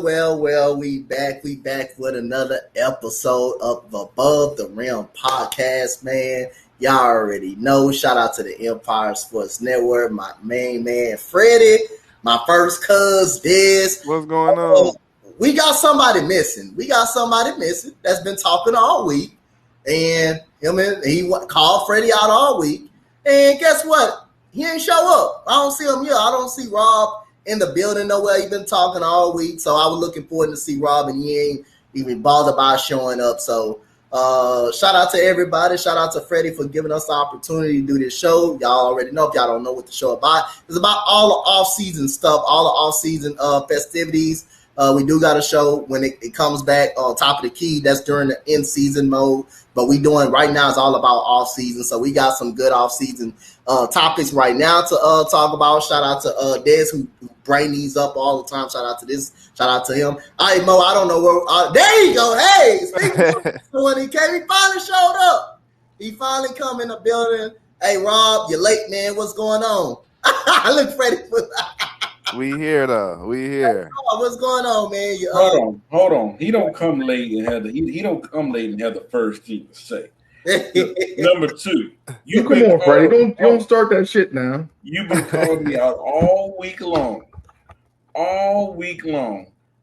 Well, we back with another episode of Above the Rim podcast, man. Y'all already know. Shout out to the Empire Sports Network, my main man, Freddie, my first cousin, Dez. What's going on? We got somebody missing. That's been talking all week. And he called Freddie out all week. And guess what? He ain't show up. I don't see him here. I don't see Rob in the building nowhere. He been talking all week, so I was looking forward to see Rob, and he ain't even bothered by showing up. So shout out to everybody. Shout out to Freddie for giving us the opportunity to do this show. Y'all already know. If y'all don't know what the show about, it's about all the off-season stuff, all the off-season festivities. We do got a show when it comes back on Top of the Key. That's during the in-season mode. But we doing right now is all about off-season. So we got some good off-season topics right now to talk about. Shout out to Dez who bring these up all the time. Shout out to this. Shout out to him. All right, Mo, I don't know where. There you go. Hey, when he came, he finally showed up. He finally come in the building. Hey, Rob, you're late, man. What's going on? I look Freddie. We here though. We here. What's going on, man? Hold on. He don't come late and have the first thing to say. Number two, come on, Freddie. Don't start that shit now. You've been calling me out all week long,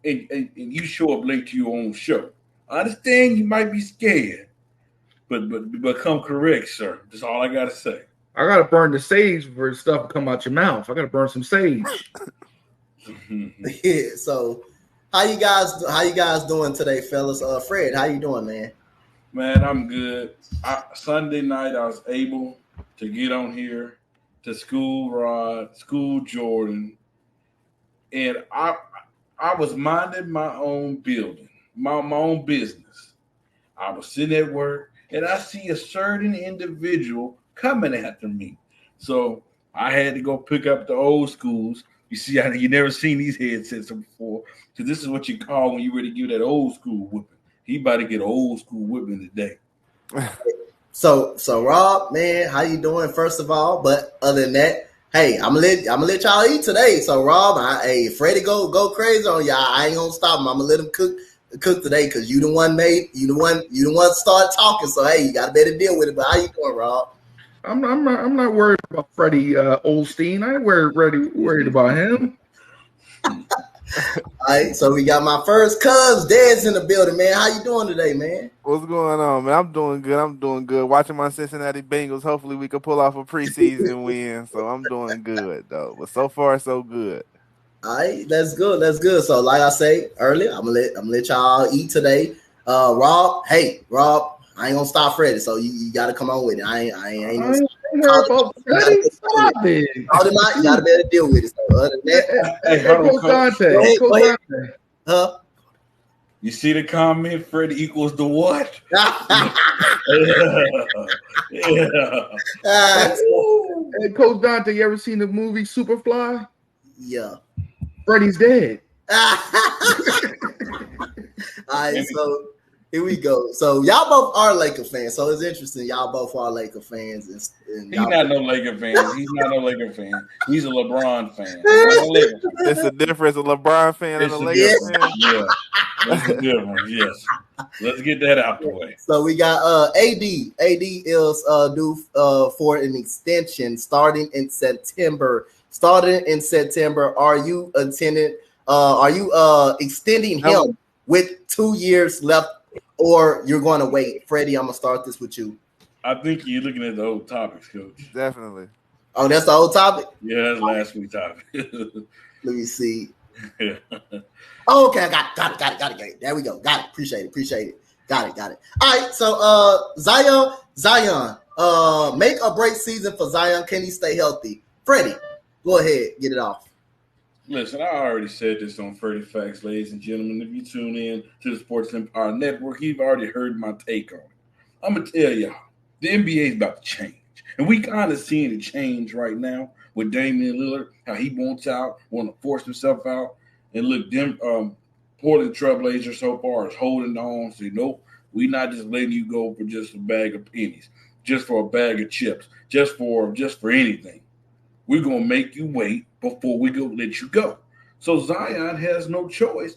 and you show up late to your own show. I understand you might be scared, but come correct, sir. That's all I gotta say. I gotta burn the sage for stuff to come out your mouth. I gotta burn some sage. Yeah, so how you guys doing today, fellas? Fred, how you doing, man? Man, I'm good. Sunday night I was able to get on here to school Rod, school Jordan, and I was minding my own building, my own business. I was sitting at work and I see a certain individual coming after me. So I had to go pick up the old schools. You see, you never seen these headsets before, because this is what you call when you ready to give that old school whipping. He about to get an old school whipping today. So Rob, man, how you doing? First of all, but other than that, hey, I'm gonna let y'all eat today. So Rob, Freddie go crazy on y'all. I ain't gonna stop him. I'm gonna let him cook today because you the one started talking. So hey, you got to better deal with it. But how you doing, Rob? I'm not worried about Freddie Olstein. I ain't worried about him. All right, so we got my first cousin Dez in the building, man. How you doing today, man? What's going on, man? I'm doing good. Watching my Cincinnati Bengals. Hopefully we can pull off a preseason win. So I'm doing good though. But so far so good. All right, that's good. So like I say earlier, I'm gonna let y'all eat today. Rob, I ain't gonna stop Freddie, so you gotta come on with it. I ain't gonna stop. You gotta better deal with it. So other than that, hey, go ahead. Huh? You see the comment, Freddie equals the what? Hey, Coach Dante, you ever seen the movie Superfly? Yeah. Freddie's dead. All right, so here we go. So y'all both are Laker fans. So it's interesting. Y'all both are Laker fans. He's not no Laker fan. He's a LeBron fan. It's a difference. A LeBron fan and a Laker fan. Yeah, that's a difference. Yes. Let's get that out the way. So we got AD. AD is due for an extension starting in September. Are you extending him with 2 years left? Or you're going to wait? Freddie, I'm going to start this with you. I think you're looking at the old topics, Coach. Definitely. Oh, that's the old topic? Yeah, that's last week's topic. Let me see. Yeah. Oh, okay, I got it. There we go. Got it. Appreciate it. Got it. All right, so Zion, make or break season for Zion. Can he stay healthy? Freddie, go ahead. Get it off. Listen, I already said this on 30 Facts, ladies and gentlemen. If you tune in to the Sports Empire Network, you've already heard my take on it. I'm going to tell y'all, the NBA is about to change. And we kind of seeing it change right now with Damian Lillard, how he wants out, want to force himself out. And look, them Portland Trailblazers so far is holding on. Say, nope, we're not just letting you go for just a bag of pennies, just for a bag of chips, just for anything. We're going to make you wait before we go let you go. So Zion has no choice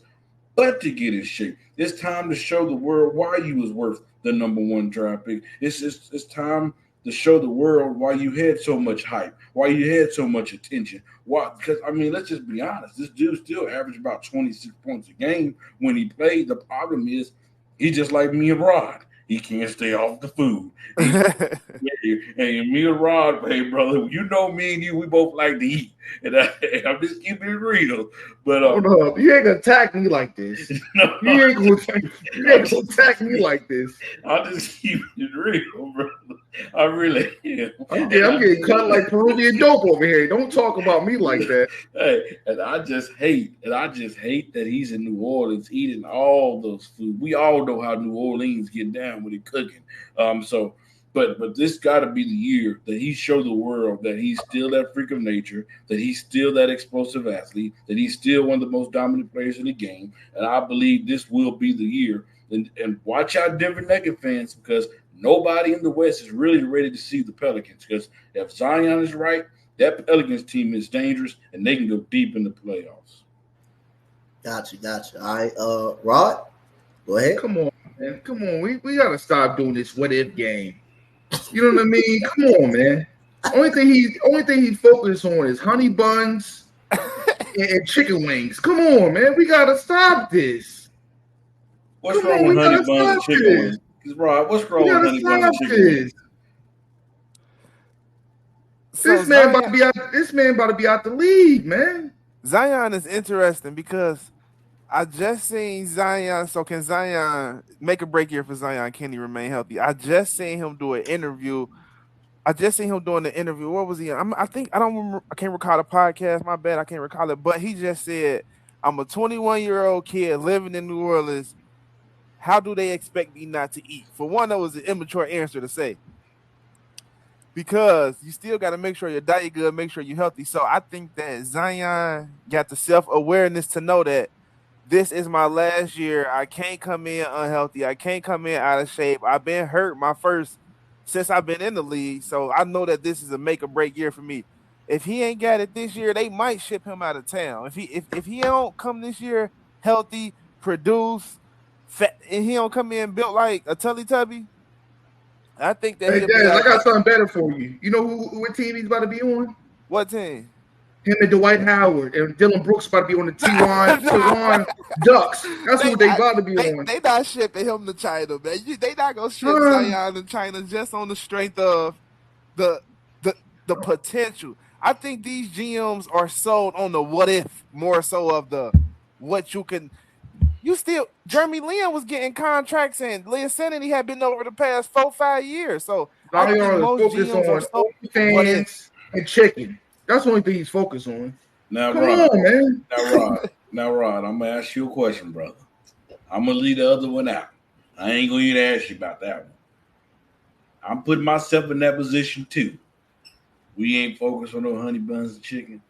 but to get in shape. It's time to show the world why you was worth the #1 draft pick. It's time to show the world why you had so much hype, why you had so much attention. Why? Because, I mean, let's just be honest. This dude still averaged about 26 points a game when he played. The problem is he's just like me and Rod. He can't stay off the food. And me and Rod, hey, brother, you know me and you, we both like to eat. And I'm just keeping it real. But hold up, you ain't gonna attack me like this. No, you ain't gonna attack me like this. I'm just keeping it real, brother. I really am. I'm getting cut like Peruvian dope over here. Don't talk about me like that. Hey, and I just hate that he's in New Orleans eating all those food. We all know how New Orleans get down with it cooking. But this got to be the year that he showed the world that he's still that freak of nature, that he's still that explosive athlete, that he's still one of the most dominant players in the game. And I believe this will be the year. And watch out, Denver Nuggets fans, because nobody in the West is really ready to see the Pelicans. Because if Zion is right, that Pelicans team is dangerous, and they can go deep in the playoffs. Gotcha. All right, Rod, go ahead. Come on, man. Come on. We got to stop doing this what-if game. You know what I mean? Come on, man. Only thing he focused on is honey buns and chicken wings. Come on, man. We got to stop this. What's wrong with honey buns and chicken wings? Rod, what's wrong with honey buns and chicken wings? This man about to be out the league, man. Zion is interesting because I just seen Zion. So can Zion make a break year for Zion? Can he remain healthy? I just seen him do an interview. I just seen him doing the interview. What was he? I don't remember. I can't recall the podcast. My bad. I can't recall it. But he just said, "I'm a 21-year-old kid living in New Orleans. How do they expect me not to eat?" For one, that was an immature answer to say. Because you still got to make sure your diet good, make sure you're healthy. So I think that Zion got the self-awareness to know that this is my last year. I can't come in unhealthy. I can't come in out of shape. I've been hurt since I've been in the league. So I know that this is a make or break year for me. If he ain't got it this year, they might ship him out of town. If he don't come this year healthy, produce, fat, and he don't come in built like a Teletubby, I think that. Hey, Dad, I got something better for you. You know what team he's about to be on? What team? Him and Dwight Howard and Dylan Brooks about to be on the T1 Ducks. That's what they about to be on. They not shipping him to China, man. They not gonna ship Zion to China just on the strength of the potential. I think these GMs are sold on the what if more so of the what you can. Jeremy Lin was getting contracts and Leah Sanity had been over the past 4-5 years. So I think most GMs on fans and chicken. That's the only thing he's focused on. Now, Come Rod, on, man. Now, Rod, I'm gonna ask you a question, brother. I'm gonna leave the other one out. I ain't gonna even ask you about that one. I'm putting myself in that position too. We ain't focused on no honey buns and chicken.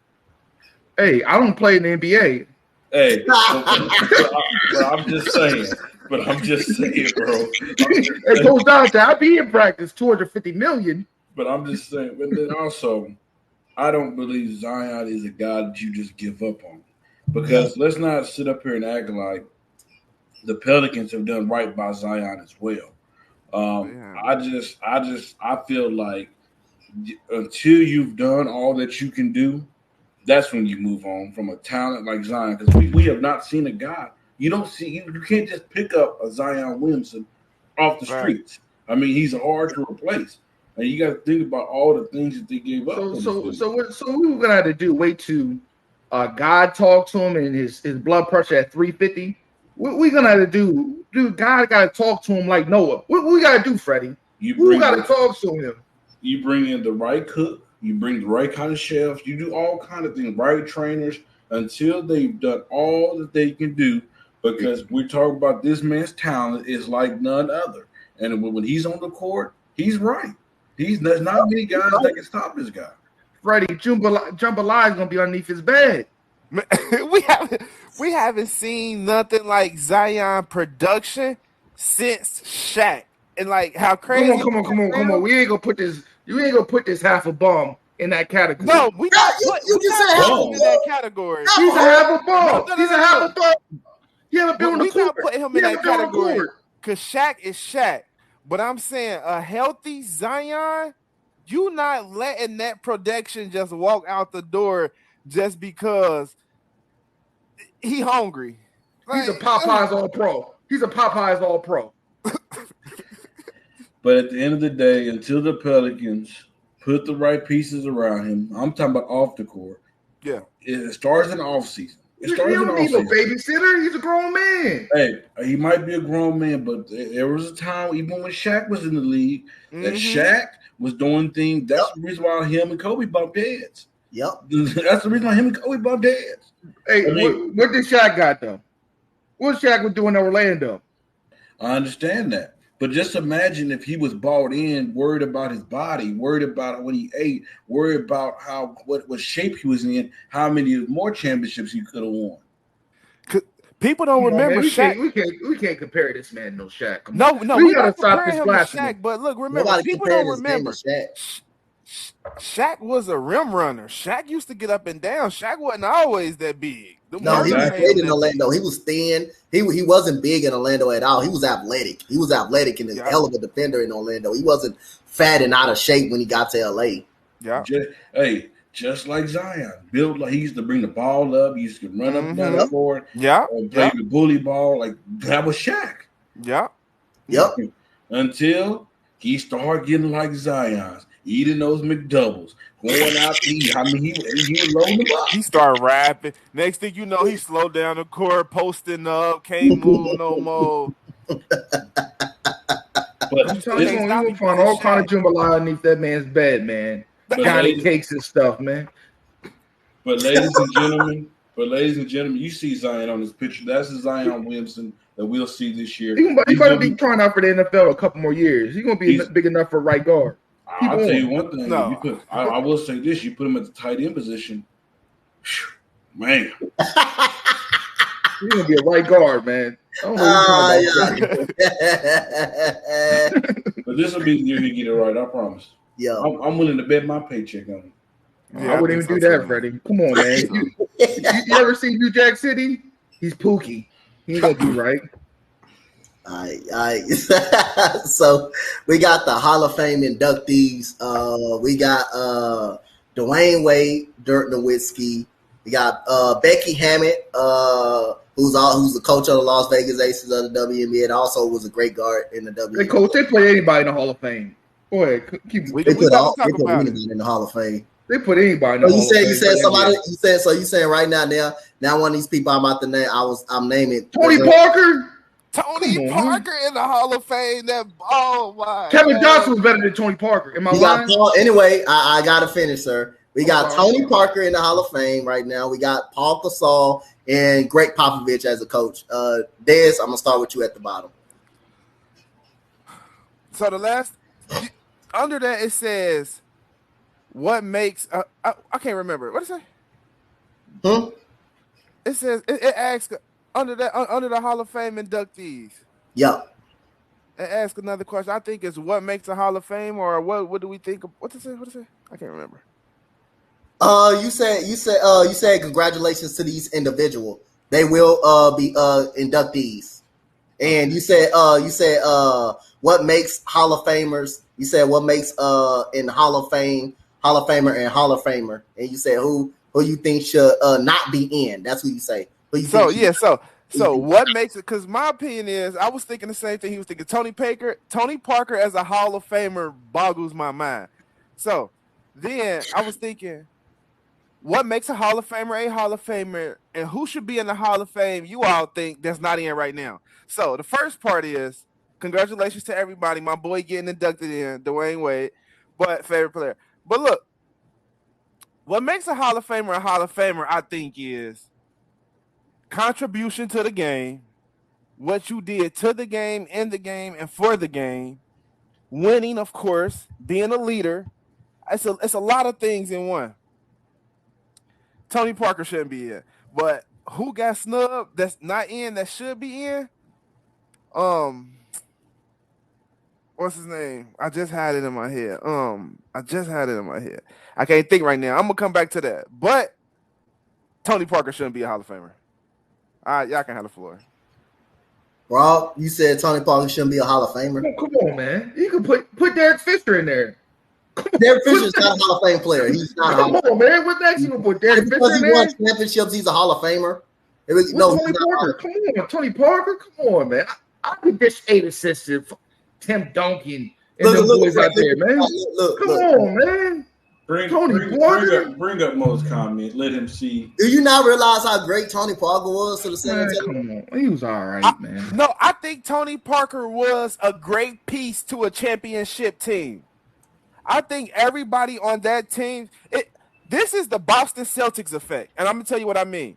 Hey, I don't play in the NBA. Hey, but I'm just saying. But I'm just saying, bro. It goes down to I be in practice $250 million. But I'm just saying. But then also, I don't believe Zion is a guy that you just give up on. Because let's not sit up here and act like the Pelicans have done right by Zion as well. I feel like until you've done all that you can do, that's when you move on from a talent like Zion. Because we have not seen a guy. You can't just pick up a Zion Williamson off the streets. I mean, he's hard to replace. And you got to think about all the things that they gave up. So what we're gonna have to do? Wait to God talk to him and his blood pressure at 350. What we gonna have to do? Dude, God got to talk to him like Noah. What we got to do, Freddie? We got to talk to him. You bring in the right cook. You bring the right kind of chefs. You do all kind of things, right trainers, until they've done all that they can do. Because we're talking about this man's talent is like none other. And when he's on the court, he's right. There's not many guys that can stop this guy. Freddie, Jambalaya is gonna be underneath his bed. we haven't seen nothing like Zion production since Shaq. And like how crazy. Come on. We ain't gonna put this. You ain't gonna put this half a bum in that category. No, we not. You just said half in that category. He's a half a bum. He's a half a bum. He haven't been on the We court. not putting him He in that haven't been on the category court. because Shaq is Shaq. But I'm saying a healthy Zion, you not letting that production just walk out the door just because he hungry. He's a Like, Popeyes All-Pro. He's a Popeyes All-Pro. But at the end of the day, until the Pelicans put the right pieces around him, I'm talking about off the court. Yeah. It starts in the offseason. He don't need no babysitter. He's a grown man. Hey, he might be a grown man, but there was a time, even when Shaq was in the league, that Shaq was doing things. That's the reason why him and Kobe bumped heads. Yep. That's the reason why him and Kobe bumped heads. Hey, what did Shaq got, though? What Shaq was doing in Orlando? I understand that. But just imagine if he was bought in, worried about his body, worried about what he ate, worried about what shape he was in, how many more championships he could have won. People don't remember Shaq. We can't compare this man to no Shaq. No, we gotta stop this blasphemy. Shaq, but look, remember, people don't remember. Shaq was a rim runner. Shaq used to get up and down. Shaq wasn't always that big. No, he was big in Orlando. He was thin. He wasn't big in Orlando at all. He was athletic. He was athletic and a hell of a defender in Orlando. He wasn't fat and out of shape when he got to LA. Yeah. Just like Zion, built like he used to bring the ball up. He used to run up and down the court. Yeah. Play the bully ball. Like that was Shaq. Yeah. Yep. Until he started getting like Zion's, eating those McDoubles, going out to eat. I mean, he was loading them up. He started rapping. Next thing you know, he slowed down the court, posting up, can't move no more. But I'm telling you, you'll find all kind of jambalaya underneath that man's bed, man. Johnny cakes and stuff, man. But ladies and gentlemen, you see Zion on this picture. That's the Zion Williamson that we'll see this year. He's going to be trying out for the NFL a couple more years. He's going to be big enough for right guard. I'll tell you one thing. No. I will say this. You put him at the tight end position, man. He's going to be a right guard, man. I don't know But this will be the year he get it right, I promise. Yeah, I'm willing to bet my paycheck on him. Yeah, I wouldn't even do that, Freddie. Come on, man. you ever seen New Jack City? He's Pookie. He ain't gonna be right. So we got the Hall of Fame inductees. We got Dwayne Wade, Dirk Nowitzki. We got Becky Hammond, who's the coach of the Las Vegas Aces of the WNBA, and also was a great guard in the WNBA. Hey, coach, they play anybody in the Hall of Fame. Go ahead, they put anybody in the Hall of Fame. They put anybody in the Hall of Fame. You said somebody. You saying right now one of these people I'm about to name. I'm naming Tony Parker. Tony Parker in the Hall of Fame. Kevin Johnson was better than Tony Parker. Am I lying? Anyway, I gotta finish, sir. We got Tony Parker in the Hall of Fame right now. We got Paul Gasol and Greg Popovich as a coach. Dez, I'm gonna start with you at the bottom. So the last under that it says, "What makes?" I can't remember. What did it say? It says it asks under the Hall of Fame inductees. Yeah. It asks another question. I think it's what makes a Hall of Fame, or what do we think of? What did it say? I can't remember. You said congratulations to these individuals. They will be inductees. And you said what makes Hall of Famers. You said what makes in the Hall of Fame, Hall of Famer and Hall of Famer. And you said who you think should not be in. That's what you say. So what makes it? Because my opinion is, I was thinking the same thing. He was thinking Tony Parker as a Hall of Famer boggles my mind. So then I was thinking, what makes a Hall of Famer, and who should be in the Hall of Fame? You all think that's not in right now. So the first part is congratulations to everybody. My boy getting inducted in, Dwayne Wade, but favorite player. But look, what makes a Hall of Famer, I think, is contribution to the game, what you did to the game, in the game, and for the game, winning, of course, being a leader. It's a lot of things in one. Tony Parker shouldn't be in, but who got snubbed that's not in that should be in? What's his name? I just had it in my head. I can't think right now. I'm gonna come back to that. But Tony Parker shouldn't be a Hall of Famer. All right, y'all can have the floor. Bro, you said Tony Parker shouldn't be a Hall of Famer. Come on, man. You can put Derek Fisher in there. Derek Fisher's not a Hall of Fame player. He's not a Hall of Famer. Come on, man. What next? You gonna put Derek Fisher in there? Because he won championships, he's a Hall of Famer. Tony Parker. Come on, Tony Parker. Come on, man. I could dish 8 assists to Tim Duncan and them boys out there, man. Come on, man. Bring up Mo's comment. Let him see. Do you not realize how great Tony Parker was to the San Antonio? Come on, he was all right, man. No, I think Tony Parker was a great piece to a championship team. I think everybody on that team. This is the Boston Celtics effect, and I'm gonna tell you what I mean.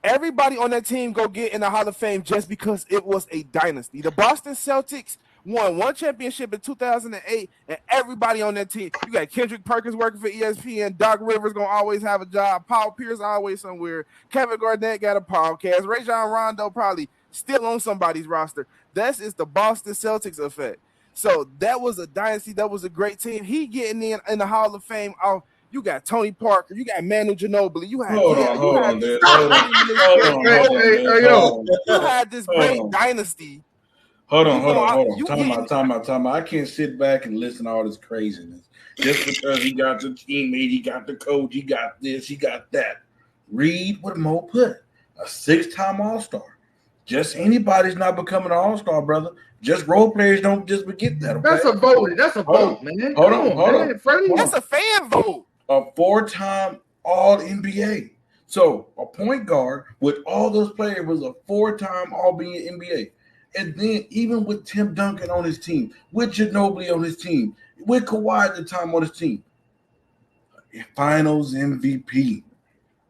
Everybody on that team go get in the Hall of Fame just because it was a dynasty. The Boston Celtics won 1 championship in 2008, and everybody on that team, you got Kendrick Perkins working for ESPN, Doc Rivers going to always have a job, Paul Pierce always somewhere, Kevin Garnett got a podcast, Rajon Rondo probably still on somebody's roster. That is the Boston Celtics effect. So that was a dynasty. That was a great team. He getting in the Hall of Fame off. You got Tony Parker. You got Manu Ginobili. You had you had this great dynasty. Hold on. Time out. I can't sit back and listen to all this craziness. Just because he got the teammate, he got the coach, he got this, he got that. Read what Mo put. A 6-time All-Star. Just anybody's not becoming an All-Star, brother. Just role players don't just forget that. Okay? That's a vote. That's a vote, man. Hold on. Freddie. That's a fan vote. A 4-time All-NBA. So a point guard with all those players was a 4-time All-NBA. And then even with Tim Duncan on his team, with Ginobili on his team, with Kawhi at the time on his team, Finals MVP.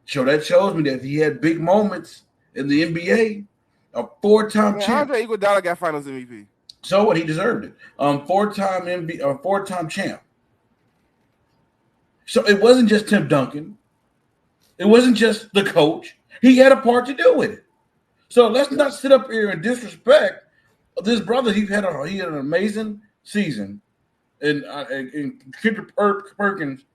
So that shows me that he had big moments in the NBA. A 4-time champ. Andre Iguodala got Finals MVP. So what? He deserved it. 4-time champ. So it wasn't just Tim Duncan. It wasn't just the coach. He had a part to do with it. So let's not sit up here and disrespect this brother. He had an amazing season, and Kendrick Perkins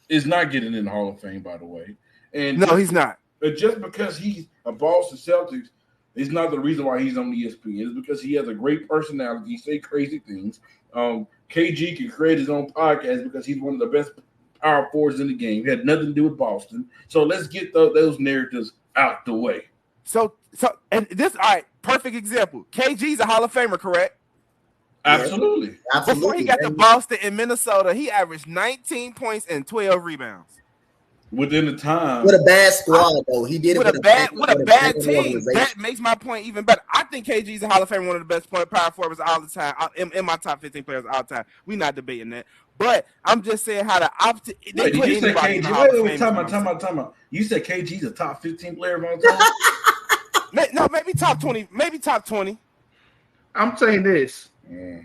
is not getting in the Hall of Fame, by the way. And no, he's not. But just because he's a Boston Celtics is not the reason why he's on ESPN. It's because he has a great personality. He say crazy things. KG can create his own podcast because he's one of the best power forwards in the game. It had nothing to do with Boston. So let's get those narratives out the way. So and this, all right, perfect example. KG's a Hall of Famer, correct? Absolutely. Before he got to Boston and Minnesota, he averaged 19 points and 12 rebounds. Within the time. With a bad squad, though. He did it with a bad team. That makes my point even better. I think KG's a Hall of Fame, one of the best power forwards all the time. In my top 15 players all the time. We're not debating that. But I'm just saying how the opposite. Wait, did you say KG? Time out. You said KG's a top 15 player of all time? No, maybe top 20. Maybe top 20. I'm saying this. Tony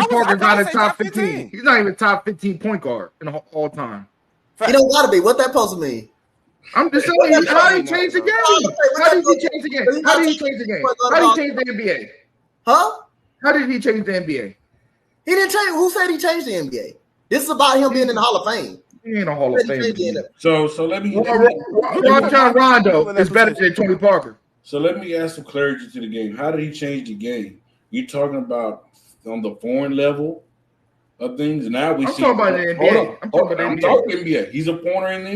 Parker's not a top 15. He's not even top 15 point guard in all time. He don't gotta be. What that supposed to mean? I'm just telling you, how did he change the game? How did he change the game? How did he change the game? How did he change the NBA? Huh? How did he change the NBA? He didn't change. Who said he changed the NBA? This is about him being in the Hall of Fame. He ain't a Hall of Fame. So let me. Rajon Rondo is better than Tony Parker. So let me add some clarity to the game. How did he change the game? You talking about on the foreign level of things? Now I'm talking about the NBA. I'm talking NBA. He's a pointer in the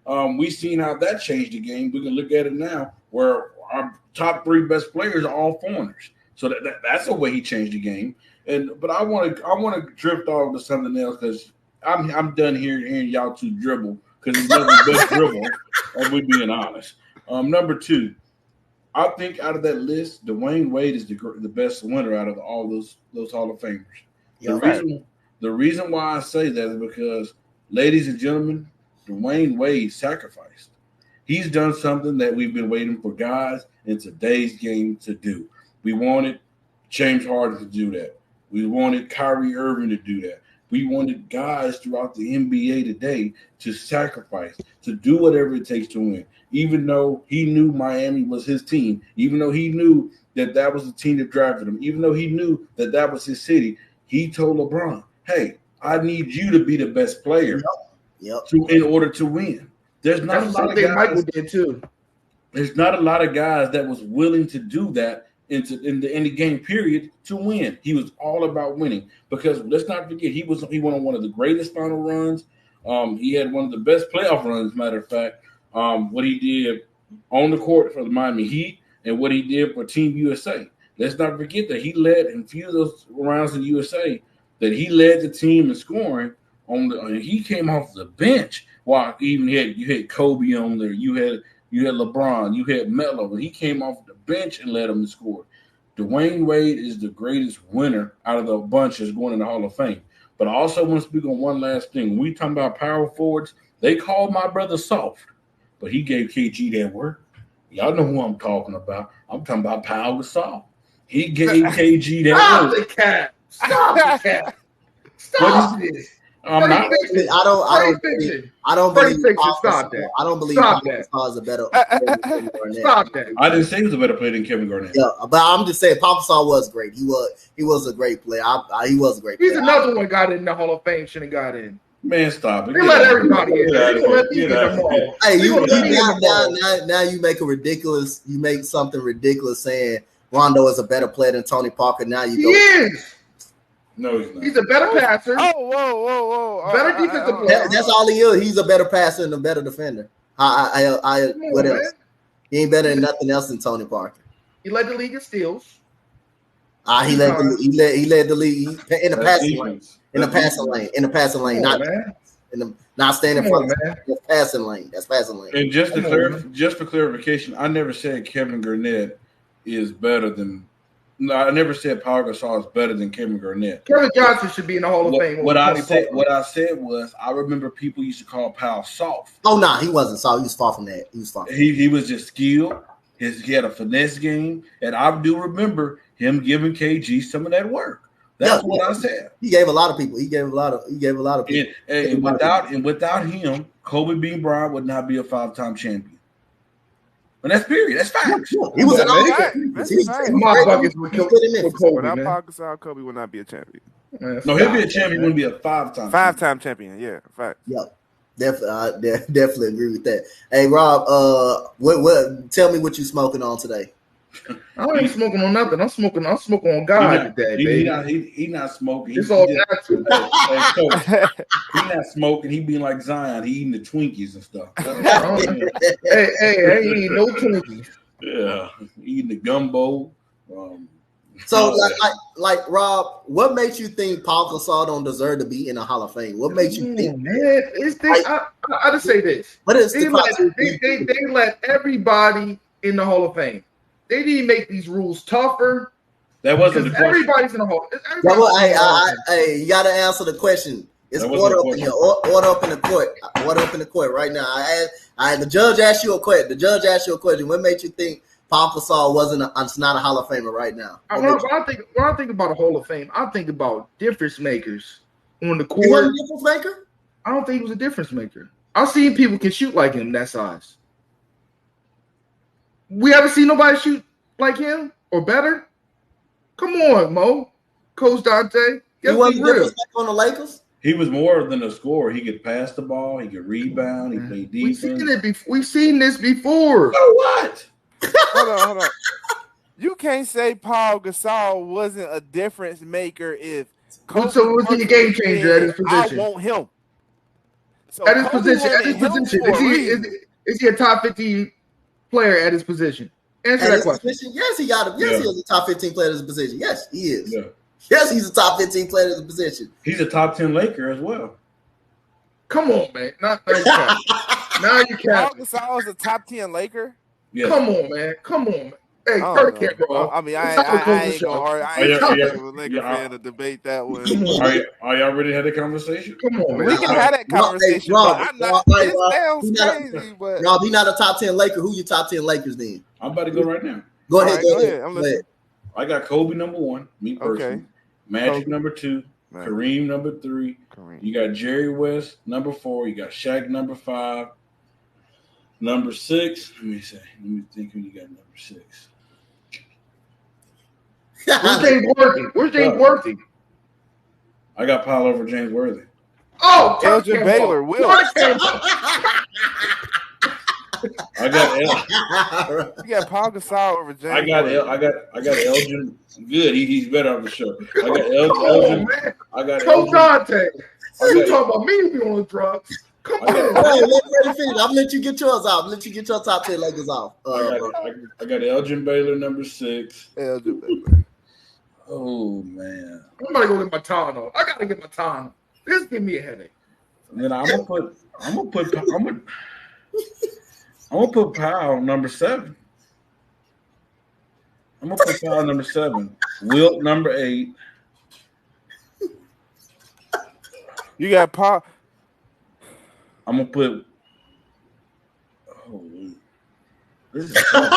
NBA. We've seen how that changed the game. We can look at it now, where our top 3 best players are all foreigners. So that's the way he changed the game. But I want to drift off to something else because I'm done hearing y'all two dribble because it's nothing but dribble. If we're being honest. Number 2, I think out of that list, Dwayne Wade is the best winner out of all those Hall of Famers. The reason why I say that is because, ladies and gentlemen, Dwayne Wade sacrificed. He's done something that we've been waiting for guys in today's game to do. We wanted James Harden to do that. We wanted Kyrie Irving to do that. We wanted guys throughout the NBA today to sacrifice, to do whatever it takes to win. Even though he knew Miami was his team, even though he knew that was the team that drafted him, even though he knew that was his city, he told LeBron, hey, I need you to be the best player in order to win. There's not a lot of guys. Michael did too. There's not a lot of guys that was willing to do that in the game period to win. He was all about winning because let's not forget he went on one of the greatest final runs. He had one of the best playoff runs, matter of fact. What he did on the court for the Miami Heat and what he did for Team USA. Let's not forget that he led in a few of those rounds in USA that he led the team in scoring he came off the bench while even you had Kobe on there, you had LeBron, you had Melo, and he came off the bench and led them to score. Dwayne Wade is the greatest winner out of the bunch that's going in the Hall of Fame. But I also want to speak on one last thing. When we talking about power forwards, they called my brother soft, but he gave KG that work. Y'all know who I'm talking about. I'm talking about Pau Gasol. He gave KG that Stop work. the cap. Stop the cap. Stop this. I don't believe. Stop that. I don't believe Stop Pau that. Gasol is a better player than Kevin Garnett. Stop that. I didn't say he was a better player than Kevin Garnett. Yeah, but I'm just saying Pau Gasol was great. He was a great player. He was a great player. He's another one got in the Hall of Fame. Shouldn't have got in. Man, stop it. They let everybody in. Hey, now you make something ridiculous saying Rondo is a better player than Tony Parker. Now you go. He is. No, he's not. He's a better passer. Whoa. Better defensive player. That's all he is. He's a better passer and a better defender. What else? He ain't better than nothing else than Tony Parker. He led the league in steals. He led the league in the passing lane. In the passing lane, not standing in front of the passing lane. That's passing lane. And just for clarification, I never said Kevin Garnett is better than. No, I never said Pau Gasol is better than Kevin Garnett. Kevin Johnson should be in the Hall of Fame. What I said was I remember people used to call Pau soft. Oh no, he wasn't soft. He was far from that. He was just skilled. He had a finesse game, and I do remember him giving KG some of that work. That's what I said. He gave a lot of people. He gave a lot of people. And without him, Kobe Bean Bryant would not be a 5-time champion. And that's period. That's facts. He was an all-star. Without Pau Gasol, Kobe would not be a champion. No, he'll be a champion. He wouldn't be a 5-time. 5-time champion. Yeah, fact. Yeah, definitely agree with that. Hey, Rob, tell me what you smoking on today. I ain't smoking on nothing. I'm smoking on God today, baby. He not smoking. It's all natural. He not smoking. He being like Zion. He eating the Twinkies and stuff. Hey, I ain't eating no Twinkies. Yeah, eating the gumbo. So, like Rob, what makes you think Pau Gasol don't deserve to be in the Hall of Fame? What makes you think? Man, it's this. I just say this. What is they let everybody in the Hall of Fame. They didn't make these rules tougher. That wasn't the question. Everybody's in the Hall. Hey, you got to answer the question. It's order up in here. Order up in the court. Order up in the court right now. The judge asked you a question. What made you think Pau Gasol it's not a Hall of Famer right now? When I think about a Hall of Fame, I think about difference makers on the court. He wasn't a difference maker? I don't think he was a difference maker. I've seen people can shoot like him that size. We haven't seen nobody shoot like him or better. Come on, Mo. Coach Dante. He wasn't difference maker on the Lakers? He was more than a scorer. He could pass the ball. He could rebound. He played defense. We've seen this before. So what? Hold on. You can't say Pau Gasol wasn't a difference maker if Coach was he a game changer at his position? I want him. So at his position. Is he a top 50 player at his position? Answer that question. Yes, he got him. Yes, he was a top 15 player at his position. Yes, he is. Yeah. Yes, he's a top 15 player at his position. He's a top 10 Laker as well. Come on, man. Now you can't. Pau Gasol is a top 10 Laker? Yeah. Come on, man. Hey, Kirk can't go. I mean, I ain't a Laker fan to debate that one. Are y'all ready to have a conversation? Come on, man. We can have that conversation. Rob, it sounds crazy, but Rob, he's not a top 10 Laker. Who your top 10 Lakers then? I'm about to go right now. Go ahead. I'm listening. I got Kobe number 1, me personally. Okay. Magic number 2, Kareem number 3. You got Jerry West number 4. You got Shaq number 5. Number 6. Let me think who you got number 6. Where's James Worthy? I got Paul over James Worthy. Oh, Elgin Baylor. Will. I got You got Paul Gasol over James. I got Elgin. Good. He's better on the show. I got Elgin. Man. I got Coach Dante. You got- talking about me be on the drugs? Come I got- on. Hey, let Freddie finish. I'm gonna let you get yours off. Let you get your top 10 Lakers off. I got Elgin Baylor number 6. Elgin Baylor. Oh man. I'm gonna go get my Tano. I gotta get my Tano. This give me a headache. And then I'm gonna put Powell number 7. I'm gonna put Powell number 7. Wilt number 8. You got Paul. I'm gonna put. Oh, this is tough.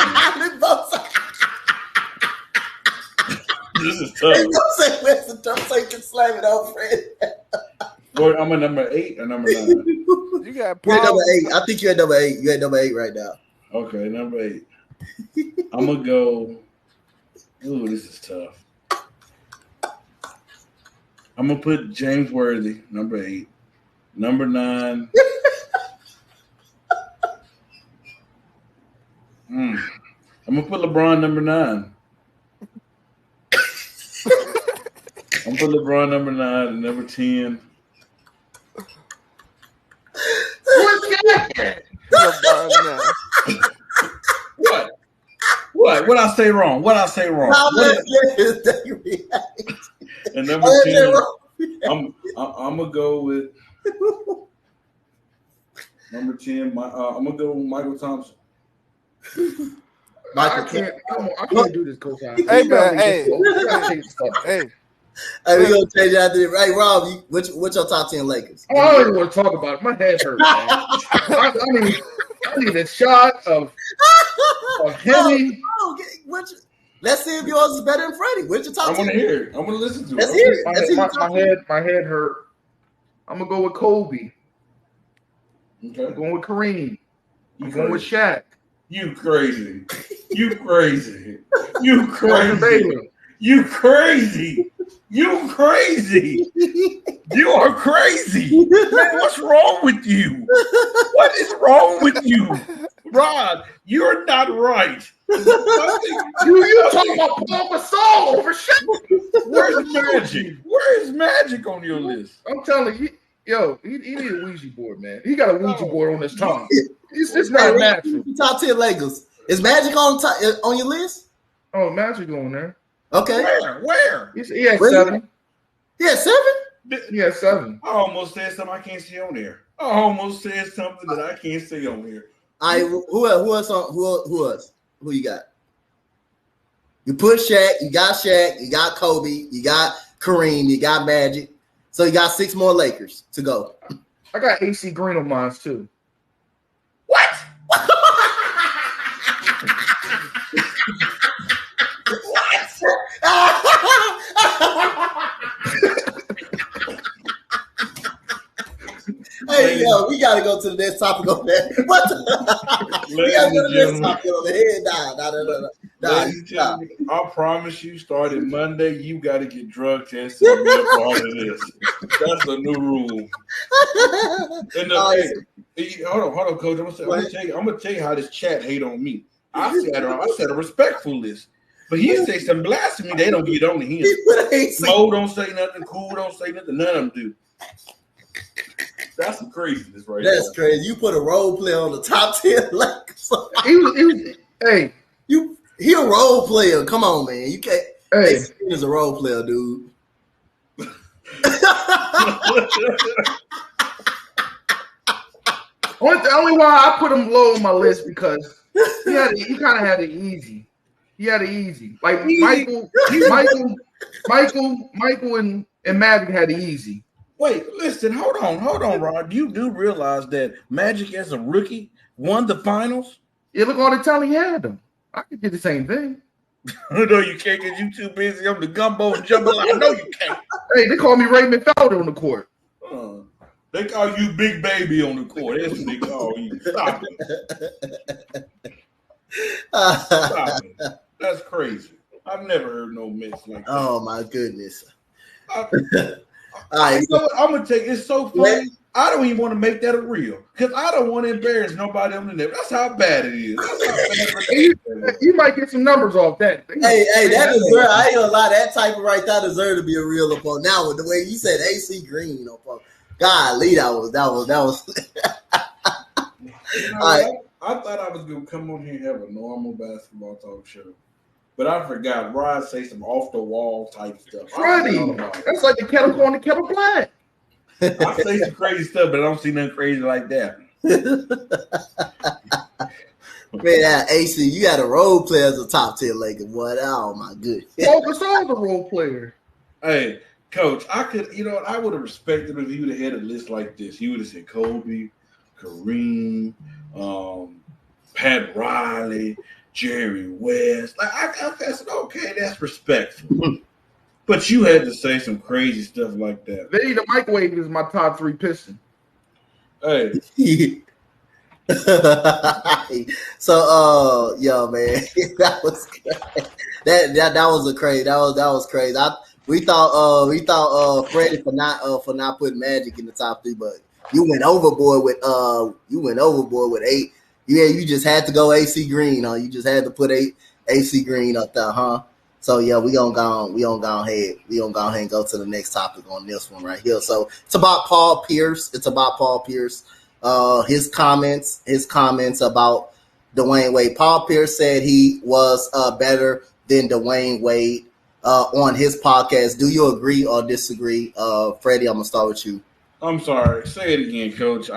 This is tough. Don't say Winston, don't say you can slam it on Fred. Boy, I'm a number 8 or number 9. You got You're at Paul. number 8. I think you're at number 8. You're at number 8 right now. Okay, number 8. I'm gonna go. Ooh, this is tough. I'm gonna put James Worthy number 8. Number 9. I'm gonna put LeBron number 9. I'm gonna put LeBron number 9 and number 10. What's that? What? What I say wrong? What I say wrong? And number 10, I'm gonna go with number 10. I'm gonna go with Michael Thompson. I can't. Come on, I can't do this, Coach. Hey, man. Hey, we're gonna change it after this. Right, Rob, what's your top 10 Lakers? I don't even want to talk about it. My head hurts, man. I need a shot of Henny. Let's see if yours is better than Freddie. What's your top 10? I want to hear it. I want to listen to it. Let's hear it. My head hurt. I'm gonna go with Kobe. Okay. I'm going with Kareem. I'm going with Shaq. You crazy. You crazy. You crazy. Baylor. You crazy. You crazy. You are crazy. Man, what's wrong with you? What is wrong with you? Rod, you're not right. You talking about Paul Gasol over Shaq? Where's Magic? Where is Magic on your list? I'm telling you, he need a Ouija board, man. He got a Ouija board on his tongue. It's not natural. Top 10 Lakers. Is Magic on your list? Oh, Magic on there. Okay. Where? He had 7. Yeah, 7? He had 7. I almost said something I can't see on there. I almost said something that I can't say on here. All right, who else? Who you got? You put Shaq, you got Kobe, you got Kareem, you got Magic. So you got 6 more Lakers to go. I got AC Green on mine too. What? Hey, yo, we gotta go to the next topic on that. What? We gotta go to the next topic on the head. I promise you, starting Monday, you got to get drug tested and be a part of this. That's a new rule. And hold on, Coach. I'm gonna tell you how this chat hate on me. I said a respectful list. But he say some blasphemy, they don't get on to him. Mo don't say nothing, Cool don't say nothing, none of them do. That's some craziness right there. That's crazy. You put a role player on the top 10 Lakers. He a role player. Come on, man. You can't. Hey, he's a role player, dude. Only why I put him low on my list because he kind of had it easy. He had it easy. Like Michael and Magic had it easy. Wait, listen, hold on, Rod. You do realize that Magic as a rookie won the finals? Yeah, look all the talent he had them. I could do the same thing. No, you can't because you too busy on the gumbo and jambalaya. I know you can't. Hey, they call me Raymond Felder on the court. They call you Big Baby on the court. That's what they call you. Stop it. Stop it. That's crazy. I've never heard no mess like that. Oh, my goodness. All right. You know what? I'm going to take it's so funny. I don't even want to make that a real because I don't want to embarrass nobody on the net. That's how bad it is. That's how bad you might get some numbers off that. Hey, that deserve. I ain't gonna lie. That type of right there deserve to be a real opponent. Now with the way you said AC Green opponent, golly, that was. You know, I thought I was gonna come on here and have a normal basketball talk show, but I forgot. Rod say some off the wall type stuff. Freddie, that's like the kettle corn and kettle black. I say some crazy stuff, but I don't see nothing crazy like that. Man, AC, you got a role player as a top 10 Laker, boy. Oh my goodness. Focus on the role player. Hey, Coach, I could, you know, I would have respected him if he would have had a list like this. He would have said Kobe, Kareem, Pat Riley, Jerry West. Like I said, okay, that's respectful. But you had to say some crazy stuff like that. Vinny the Microwave is my top 3 Piston. Hey. So yo, man, that was crazy. That was a crazy. That was crazy. We thought Freddie for not putting Magic in the top 3, but you went overboard with 8. Yeah, you just had to go AC Green, huh? You just had to put AC Green up there, huh? So yeah, we gonna go ahead and go to the next topic on this one right here. So it's about Paul Pierce. His comments about Dwayne Wade. Paul Pierce said he was better than Dwayne Wade on his podcast. Do you agree or disagree? Freddie, I'm gonna start with you. I'm sorry. Say it again, Coach.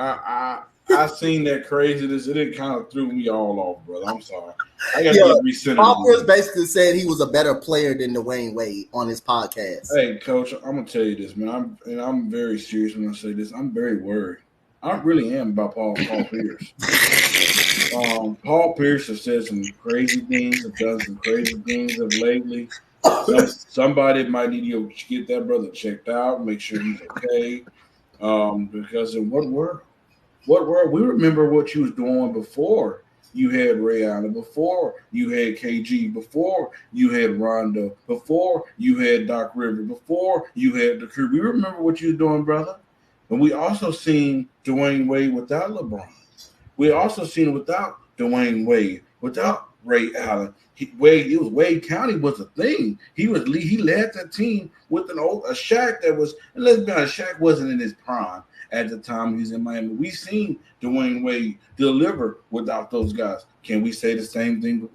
I seen that craziness. It kind of threw me all off, brother. I'm sorry. I got to get recentered. Paul Pierce basically said he was a better player than Dwayne Wade on his podcast. Hey, Coach, I'm gonna tell you this, man. I'm very serious when I say this. I'm very worried. I really am about Paul Pierce. Paul Pierce has said some crazy things, have done some crazy things of lately. Somebody might need to get that brother checked out, make sure he's okay. Because in what world? We remember what you was doing before you had Ray Allen, before you had KG, before you had Rondo, before you had Doc Rivers, before you had the crew. We remember what you was doing, brother. And we also seen Dwayne Wade without LeBron. We also seen it without Dwayne Wade, without Ray Allen. Wade County was a thing. He led that team with a Shaq that was, and let's be honest, Shaq wasn't in his prime at the time he was in Miami. We seen Dwayne Wade deliver without those guys. Can we say the same thing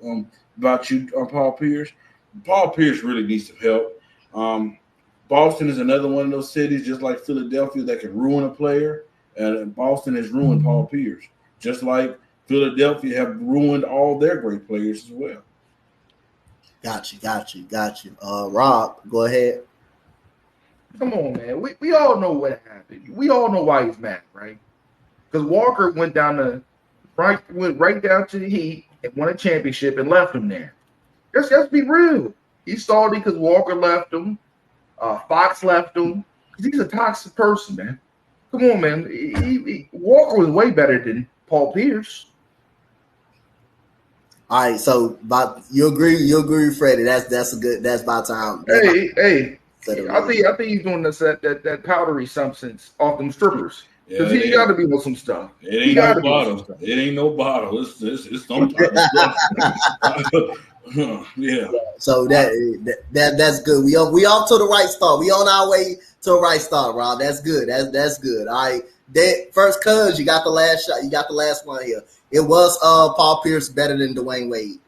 about you, Paul Pierce? Paul Pierce really needs some help. Boston is another one of those cities, just like Philadelphia, that can ruin a player. And Boston has ruined Paul Pierce, just like Philadelphia have ruined all their great players as well. Got you. Rob, go ahead. Come on, man. We all know what happened. We all know why he's mad, right? Because Walker went right down to the Heat and won a championship and left him there. Let's be real. He's salty because Walker left him. Fox left him. He's a toxic person, man. Come on, man. Walker was way better than Paul Pierce. All right, so you agree, Freddie? That's about time. Hey. I think he's doing that powdery substance off them strippers. Because he got to be with some stuff. It ain't no bottle. It ain't no bottle. It's some type of stuff. Yeah. So that's good. We off to the right start. We on our way to a right start, Rob. That's good. That's good. All right. First, cuz you got the last shot. You got the last one here. It was Paul Pierce better than Dwayne Wade.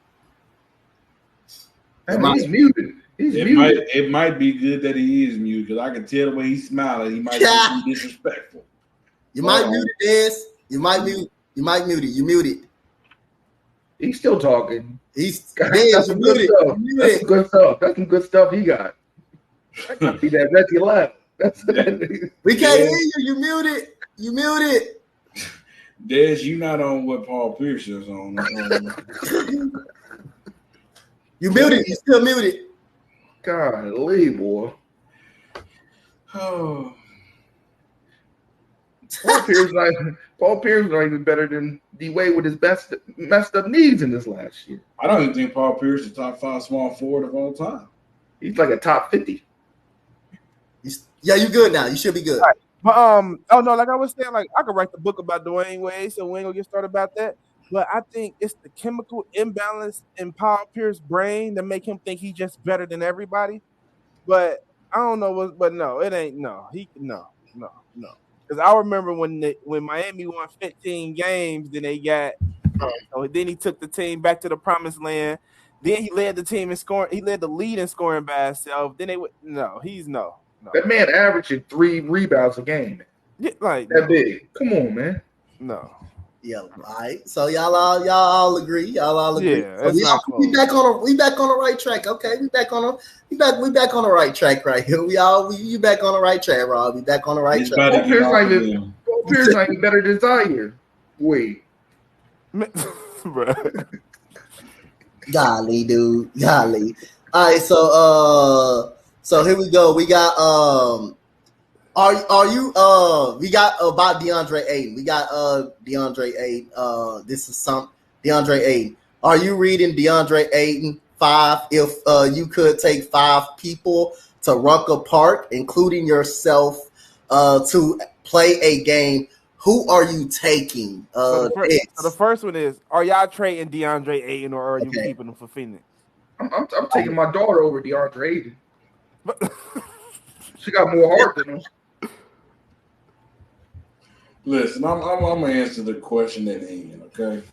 He's muted. It might be good that he is muted because I can tell the way he's smiling. He might be disrespectful. You might mute it, Dez. You might mute it. You muted. He's still talking. That's some good stuff. That's some good stuff. That's some good stuff he got. That could be that Reggie left. We can't hear you. You muted. Dez, you not on what Paul Pierce is on. You muted. You still muted. Golly, boy. Oh. Paul Pierce not even better than D-Wade with his messed up knees in this last year. I don't even think Paul Pierce is top 5 small forward of all time. He's like a top 50. Yeah, you good now. You should be good. But oh no, like I was saying, like I could write the book about Dwayne Wade, so we ain't gonna get started about that. But I think it's the chemical imbalance in Paul Pierce's brain that make him think he's just better than everybody. But I don't know what. But no, it ain't. No, no. Because I remember when Miami won 15 games, then they got. Then he took the team back to the promised land. Then he led the team in scoring. He led the lead in scoring by himself. Then they would no. That man averaging 3 rebounds a game. Yeah, like that big. Come on, man. No. Yeah, all right. So y'all all agree. Y'all all agree. Yeah, so we back on the right track. Okay, we back on the right track right here. You back on the right track, Rob. We back on the right track. Paul Pierce not even better than Zaire. Wait. Golly, dude. Golly. All right, so here we go. We got are you we got about DeAndre Ayton. We got DeAndre Ayton. This is DeAndre Ayton. Are you reading DeAndre Ayton 5 if you could take 5 people to Rucker Park, including yourself, to play a game? Who are you taking? So the first one is: are y'all trading DeAndre Ayton, or are you keeping him for Phoenix? I'm taking my daughter over DeAndre Ayton. She got more heart than him. Listen, I'm gonna answer the question at hand. Okay,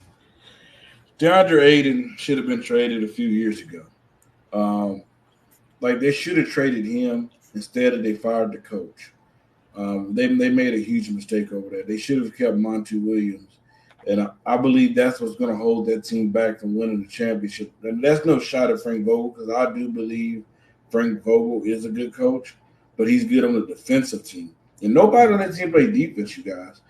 DeAndre Ayton should have been traded a few years ago. Like they should have traded him instead of they fired the coach. They made a huge mistake over there. They should have kept Monty Williams, and I believe that's what's going to hold that team back from winning the championship. And that's no shot at Frank Vogel, because I do believe Frank Vogel is a good coach, but he's good on the defensive team. And nobody on that team play defense, you guys.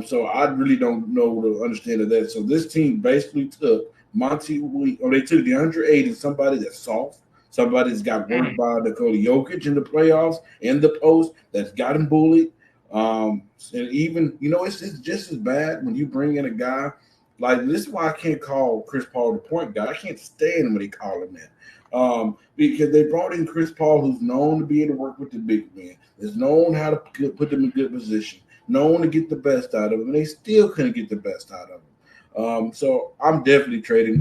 So I really don't know the understanding of that. So this team basically took Monty Williams, or they took DeAndre Ayton, somebody that's soft, somebody that's got worked by Nikola Jokic in the playoffs, in the post, that's got him bullied. And even, it's just as bad when you bring in a guy like this. Is why I can't call Chris Paul the point guy. I can't stand when they call him that. Because they brought in Chris Paul, who's known to be able to work with the big men, is known how to put them in good position, known to get the best out of them, and they still couldn't get the best out of them. So I'm definitely trading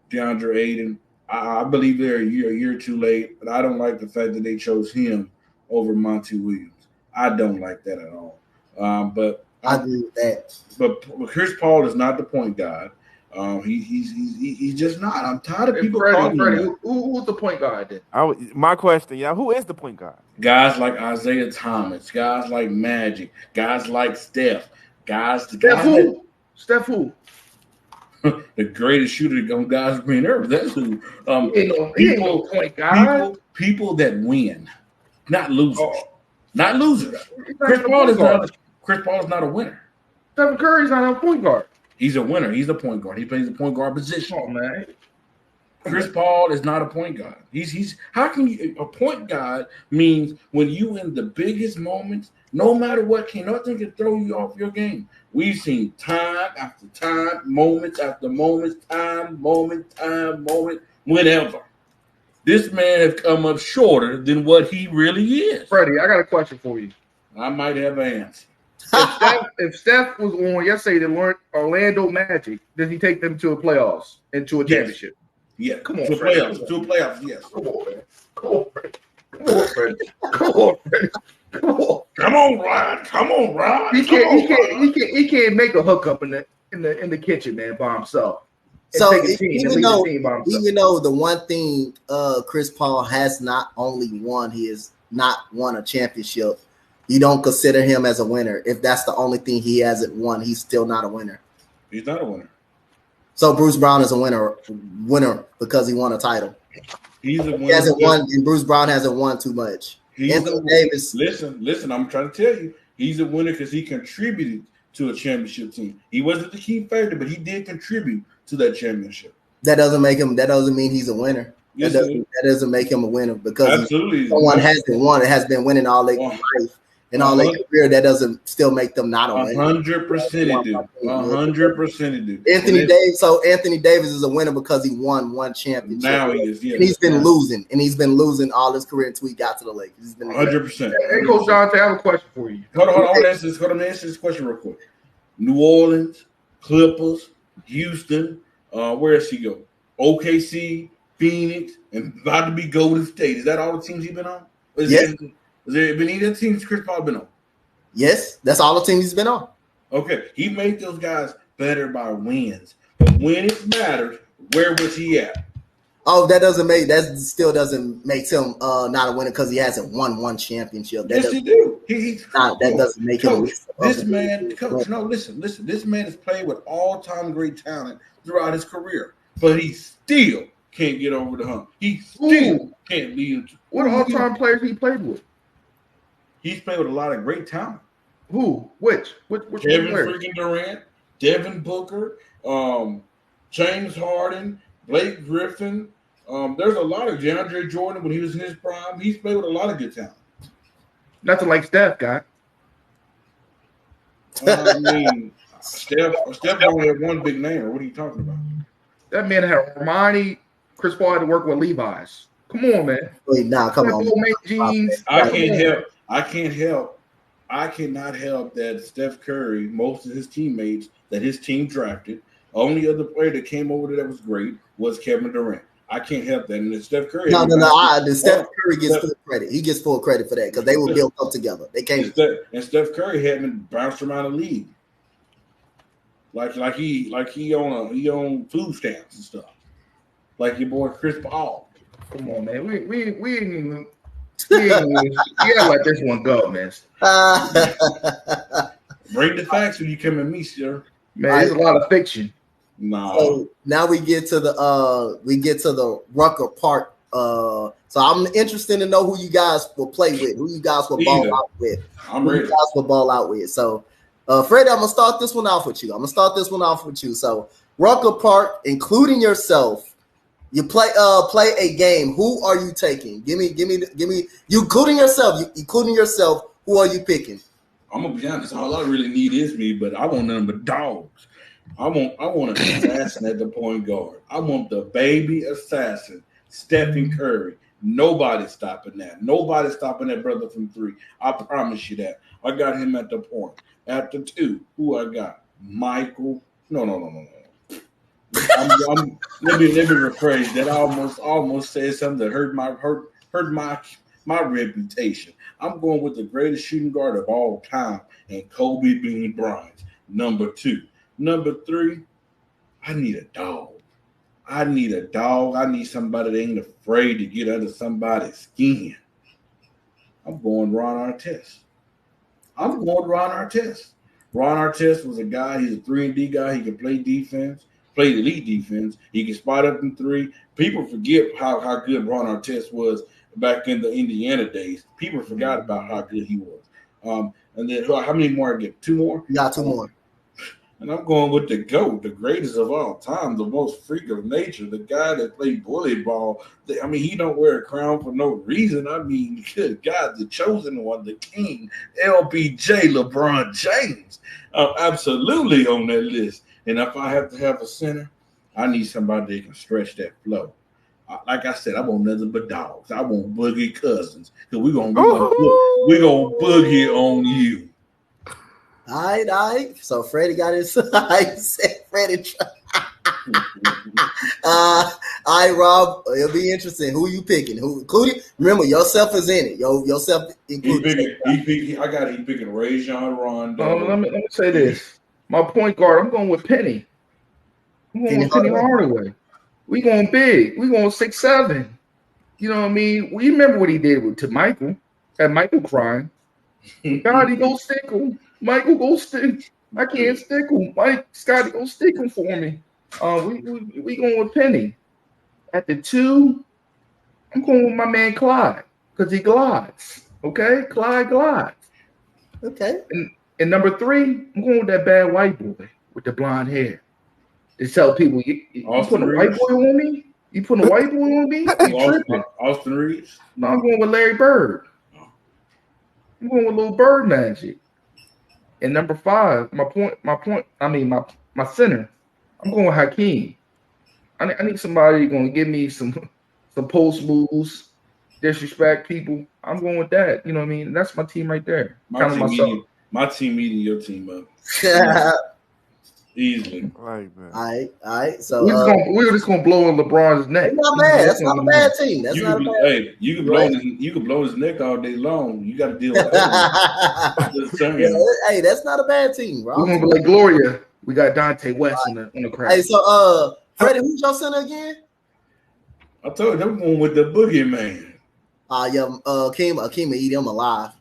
DeAndre Ayton. I believe they're a year too late, but I don't like the fact that they chose him over Monty Williams. I don't like that at all. But I agree with that. But Chris Paul is not the point guard. He's just not. I'm tired of people calling him. Who's the point guard then? My question, who is the point guard? Guys like Isaiah Thomas, guys like Magic, guys like Steph, Steph who? The greatest shooter on guys green earth. That's who. People that win, not losers. Not losers. Chris Paul is not a winner. Stephen Curry's not a point guard. He's a winner. He's a point guard. He plays the point guard position. Oh man. Chris Paul is not a point guard. He's how can you a point guard means when you in the biggest moments, no matter what, nothing can throw you off your game. We've seen time after time, moments after moments, moment, whenever. This man has come up shorter than what he really is. Freddie, I got a question for you. I might have an answer. If Steph was on yesterday to Orlando Magic, does he take them to a playoffs and to a championship? Yeah, come on, to playoffs. To playoffs, yes. Come on, man. Come on, Rod. He can't make a hookup in the kitchen, man, by himself. So even though the one thing Chris Paul has not only won, he has not won a championship. You don't consider him as a winner. If that's the only thing he hasn't won, he's still not a winner. He's not a winner. So Bruce Brown is a winner because he won a title. He's a winner. He hasn't won, and Bruce Brown hasn't won too much. Anthony Davis. Listen. I'm trying to tell you, he's a winner because he contributed to a championship team. He wasn't the key factor, but he did contribute to that championship. That doesn't mean he's a winner. That doesn't make him a winner because someone hasn't won. It has been winning all their life, in all their career, that doesn't still make them not a winner. 100% it do. 100% it do. Anthony Davis is a winner because he won one championship. Now he is, and he's been losing all his career until he got to the Lakers. He's been 100%. Hey, Coach Dante, I have a question for you. Hold on. Let me answer this question real quick. New Orleans, Clippers, Houston. Where does he go? OKC, Phoenix, and about to be Golden State. Is that all the teams he's been on? Yes. Has there been any other teams Chris Paul been on? Yes, that's all the teams he's been on. Okay, he made those guys better by wins. But when it mattered, where was he at? Oh, that still doesn't make him not a winner because he hasn't won one championship. Yes, he do. That doesn't make him. Coach. No, listen. This man has played with all-time great talent throughout his career, but he still can't get over the hump. He still can't lead. What all-time players he played with? He's played with a lot of great talent. Who? Which Kevin freaking Durant, Devin Booker, James Harden, Blake Griffin. There's a lot of DeAndre Jordan when he was in his prime. He's played with a lot of good talent. Nothing like Steph, guy. I mean, Steph only had one big name. Or what are you talking about? That man had Armani. Chris Paul had to work with Levi's. Come on, man. Wait, nah, come on. Jeans. I cannot help that Steph Curry, most of his teammates that his team drafted, only other player that came over there that was great was Kevin Durant. I can't help that. And Steph Curry. Steph Curry gets full credit. He gets full credit for that because they were built up together. They came. And Steph Curry hadn't bounced around the league. Like he on food stamps and stuff. Like your boy Chris Paul. Come on, man. We ain't even. You gotta let this one go, man. Bring the facts when you come at me, sir. Man, there's a lot of fiction. No. So now we get to the Rucker Park. So I'm interested to know who you guys will play with, who you guys will ball out with. I'm ready. You guys will ball out with. So, Freddie, I'm gonna start this one off with you. So, Rucker Park, including yourself, you play a game. Who are you taking? Give me. You including yourself. Who are you picking? I'm gonna be honest. All I really need is me, but I want nothing but dogs. I want an assassin at the point guard. I want the baby assassin, Stephen Curry. Nobody's stopping that. Nobody's stopping that brother from three. I promise you that. I got him at the point. At the two, who I got? Michael. No. Let me rephrase that. I almost said something that hurt my reputation. I'm going with the greatest shooting guard of all time, and Kobe Bean Bryant, number 2. Number 3, I need a dog. I need somebody that ain't afraid to get under somebody's skin. I'm going Ron Artest. Ron Artest was a guy, he's a 3-and-D guy. He can play defense, play elite defense. He can spot up in 3. People forget how good Ron Artest was back in the Indiana days. People forgot about how good he was. And then how many more I get? 2 more? You got 2 more. And I'm going with the GOAT, the greatest of all time, the most freak of nature, the guy that played bully ball. He don't wear a crown for no reason. Good God, the chosen one, the king, LBJ, LeBron James. Absolutely on that list. And if I have to have a center, I need somebody that can stretch that flow. Like I said, I want nothing but dogs. I want Boogie Cousins because we're gonna boogie on you. All right. So Freddie got his. I said Freddie. All right, Rob. It'll be interesting. Who you picking? Who including? Remember, yourself is in it. Yourself included. He picking Rajon Rondo. Let me say this. My point guard. I'm going with Penny. I'm going with Penny Hardaway. We going big. We going 6'7". You know what I mean? We remember what he did to Michael. Had Michael crying. God, he go stick him. Michael, go stick. I can't stick him. Scotty, go stick him for me. We going with Penny. At the 2, I'm going with my man Clyde because he glides. Okay, Clyde glides. Okay. And number 3, I'm going with that bad white boy with the blonde hair. They tell people, you putting a white boy on me? You putting a white boy on me? You tripping. Austin Reeves? No, I'm going with Larry Bird. I'm going with Little Bird Magic. And number 5, my center. I'm going with Hakeem. I need somebody going to give me some post moves, disrespect people. I'm going with that. You know what I mean? That's my team right there. My team eating your team up. Easily. Right, man. All right. So we're just gonna blow on LeBron's neck. It's not bad. That's not a bad team. That's not bad. Hey, you can blow his neck all day long. You got to deal with that. Hey, that's not a bad team, bro. We're gonna be like Gloria. We got Dante West on the crowd. Hey, so Freddie, who's your center again? I told you I'm going with the boogeyman. Akeem eat him alive.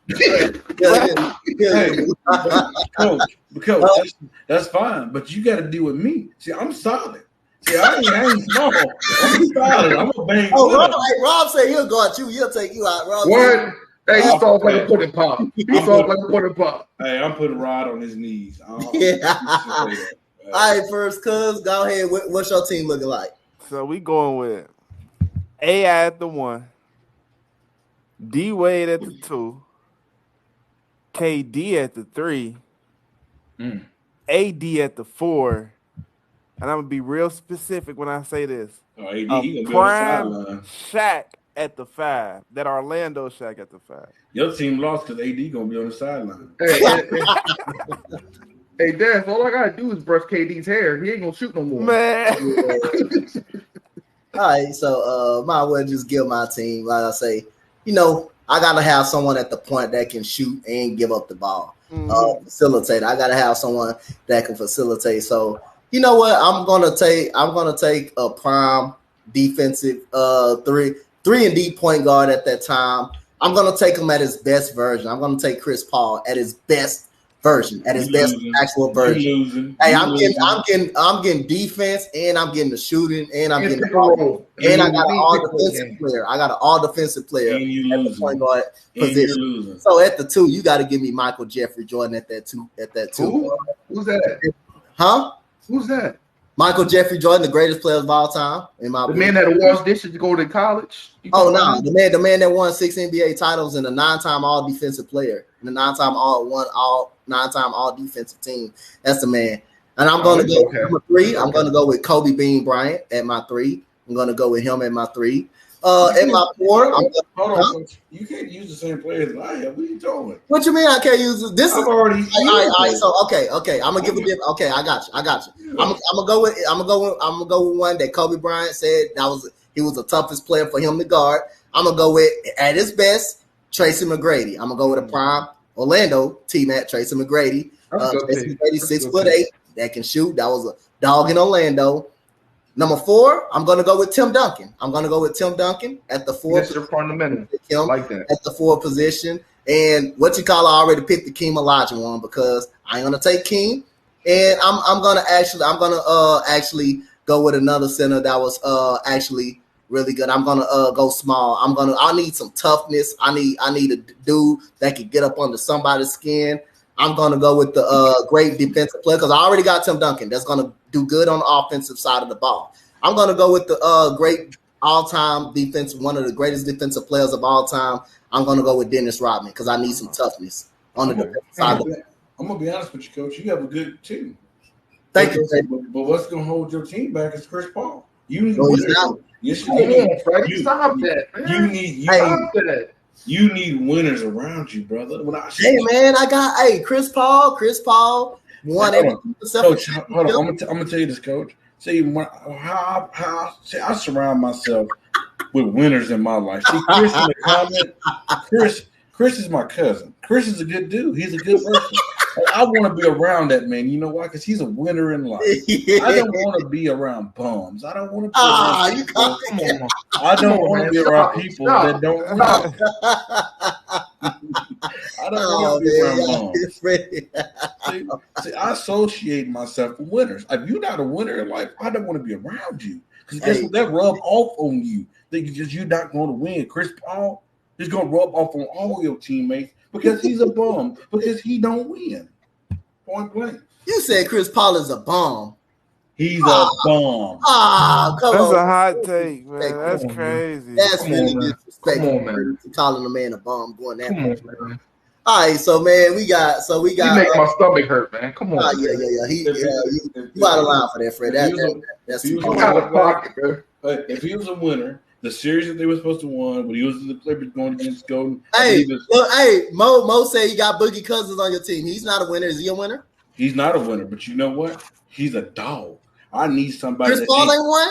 Coach, that's fine, but you got to deal with me. See, I'm solid. See, I ain't small. I'm solid. I'm a bang. Rob said he'll go at you. He'll take you out. Rob, what? Hey, he soft like a pudding pop. Hey, I'm putting Rod on his knees. All right, first, cuz, go ahead. What's your team looking like? So we going with AI at the 1, Dwade at the 2, KD at the 3, AD at the 4, and I'm gonna be real specific when I say this. AD, he gonna be prime on the sideline. Shaq at the 5. That Orlando Shaq at the 5. Your team lost because AD gonna be on the sideline. Hey, Dez, all I gotta do is brush KD's hair. He ain't gonna shoot no more. Man. All right, so might as well just give my team. Like I say, I gotta have someone at the point that can shoot and give up the ball. Facilitate. I gotta have someone that can facilitate. So you know what? I'm gonna take a prime defensive 3-and-D point guard at that time. I'm gonna take him at his best version. I'm gonna take Chris Paul at his best version, at his best actual version. Hey, I'm getting defense, and I'm getting the shooting, and I'm getting the ball, and I got an all-defensive player. I got an all-defensive player at the point guard position. So at the 2, you got to give me Michael Jeffrey Jordan at that 2. Who's that? Huh? Who's that? Michael Jeffrey Jordan, the greatest player of all time. In my man that washed dishes to go to college. Oh no, the man that won 6 NBA titles and a 9-time all-defensive player, and a 9-time all-defensive team. That's the man. And I'm going to go number 3. I'm going to go with Kobe Bean Bryant at my 3. I'm going to go with him at my 3. At my 4, hold on. You can't use the same players as I have. What are you doing? What you mean I can't use this? I've already. All right. So okay. I'm gonna give a different. Okay, I got you. I'm gonna go with one that Kobe Bryant said he was the toughest player for him to guard. I'm gonna go with at his best Tracy McGrady. I'm gonna go with a prime Orlando team at Tracy McGrady. Tracy McGrady 6'8" that can shoot. That was a dog in Orlando. Number 4, I'm going to go with Tim Duncan. I'm going to go with Tim Duncan at the 4. That's your fundamental. Like that. At the 4 position. And I already picked the Keem Olajuwon because I ain't going to take Keem. And I'm going to actually go with another center that was actually really good. I'm going to go small. I need some toughness. I need a dude that can get up under somebody's skin. I'm going to go with the great defensive player because I already got Tim Duncan. That's going to do good on the offensive side of the ball. I'm going to go with the great all-time defense, one of the greatest defensive players of all time. I'm going to go with Dennis Rodman because I need some toughness on the defensive side of the ball. I'm going to be honest with you, Coach. You have a good team. Thank you. But what's going to hold your team back is Chris Paul. You need Stop that. You need winners around you, brother. Chris Paul won everything. Coach, hold on. I'm gonna tell you this, Coach. See, I surround myself with winners in my life. See, Chris in the comment, Chris is my cousin. Chris is a good dude. He's a good person. I want to be around that man. You know why? Because he's a winner in life. I don't want to be around bums. I don't want to be around I don't want to be around people that don't win. I don't want to be around bums. See, I associate myself with winners. If you're not a winner in life, I don't want to be around you. Because guess what? That rub off on you. You're not going to win. Chris Paul is going to rub off on all your teammates because he's a bum, because he don't win. Point blank. You said Chris Paul is a bum. He's a bum. Come That's on. a hot take, man. That's crazy. That's really disrespectful. Calling a man a bum, going that way. All right, so man, we got. He make my stomach hurt, man. Come on. Yeah. You out of line for that, Fred. That's too out of pocket, man. If he was a winner, the series that they were supposed to win, when he was in the Clippers going against Golden. Mo said you got Boogie Cousins on your team. He's not a winner. Is he a winner? He's not a winner, but you know what? He's a dog. I need somebody. Chris Paul ain't one.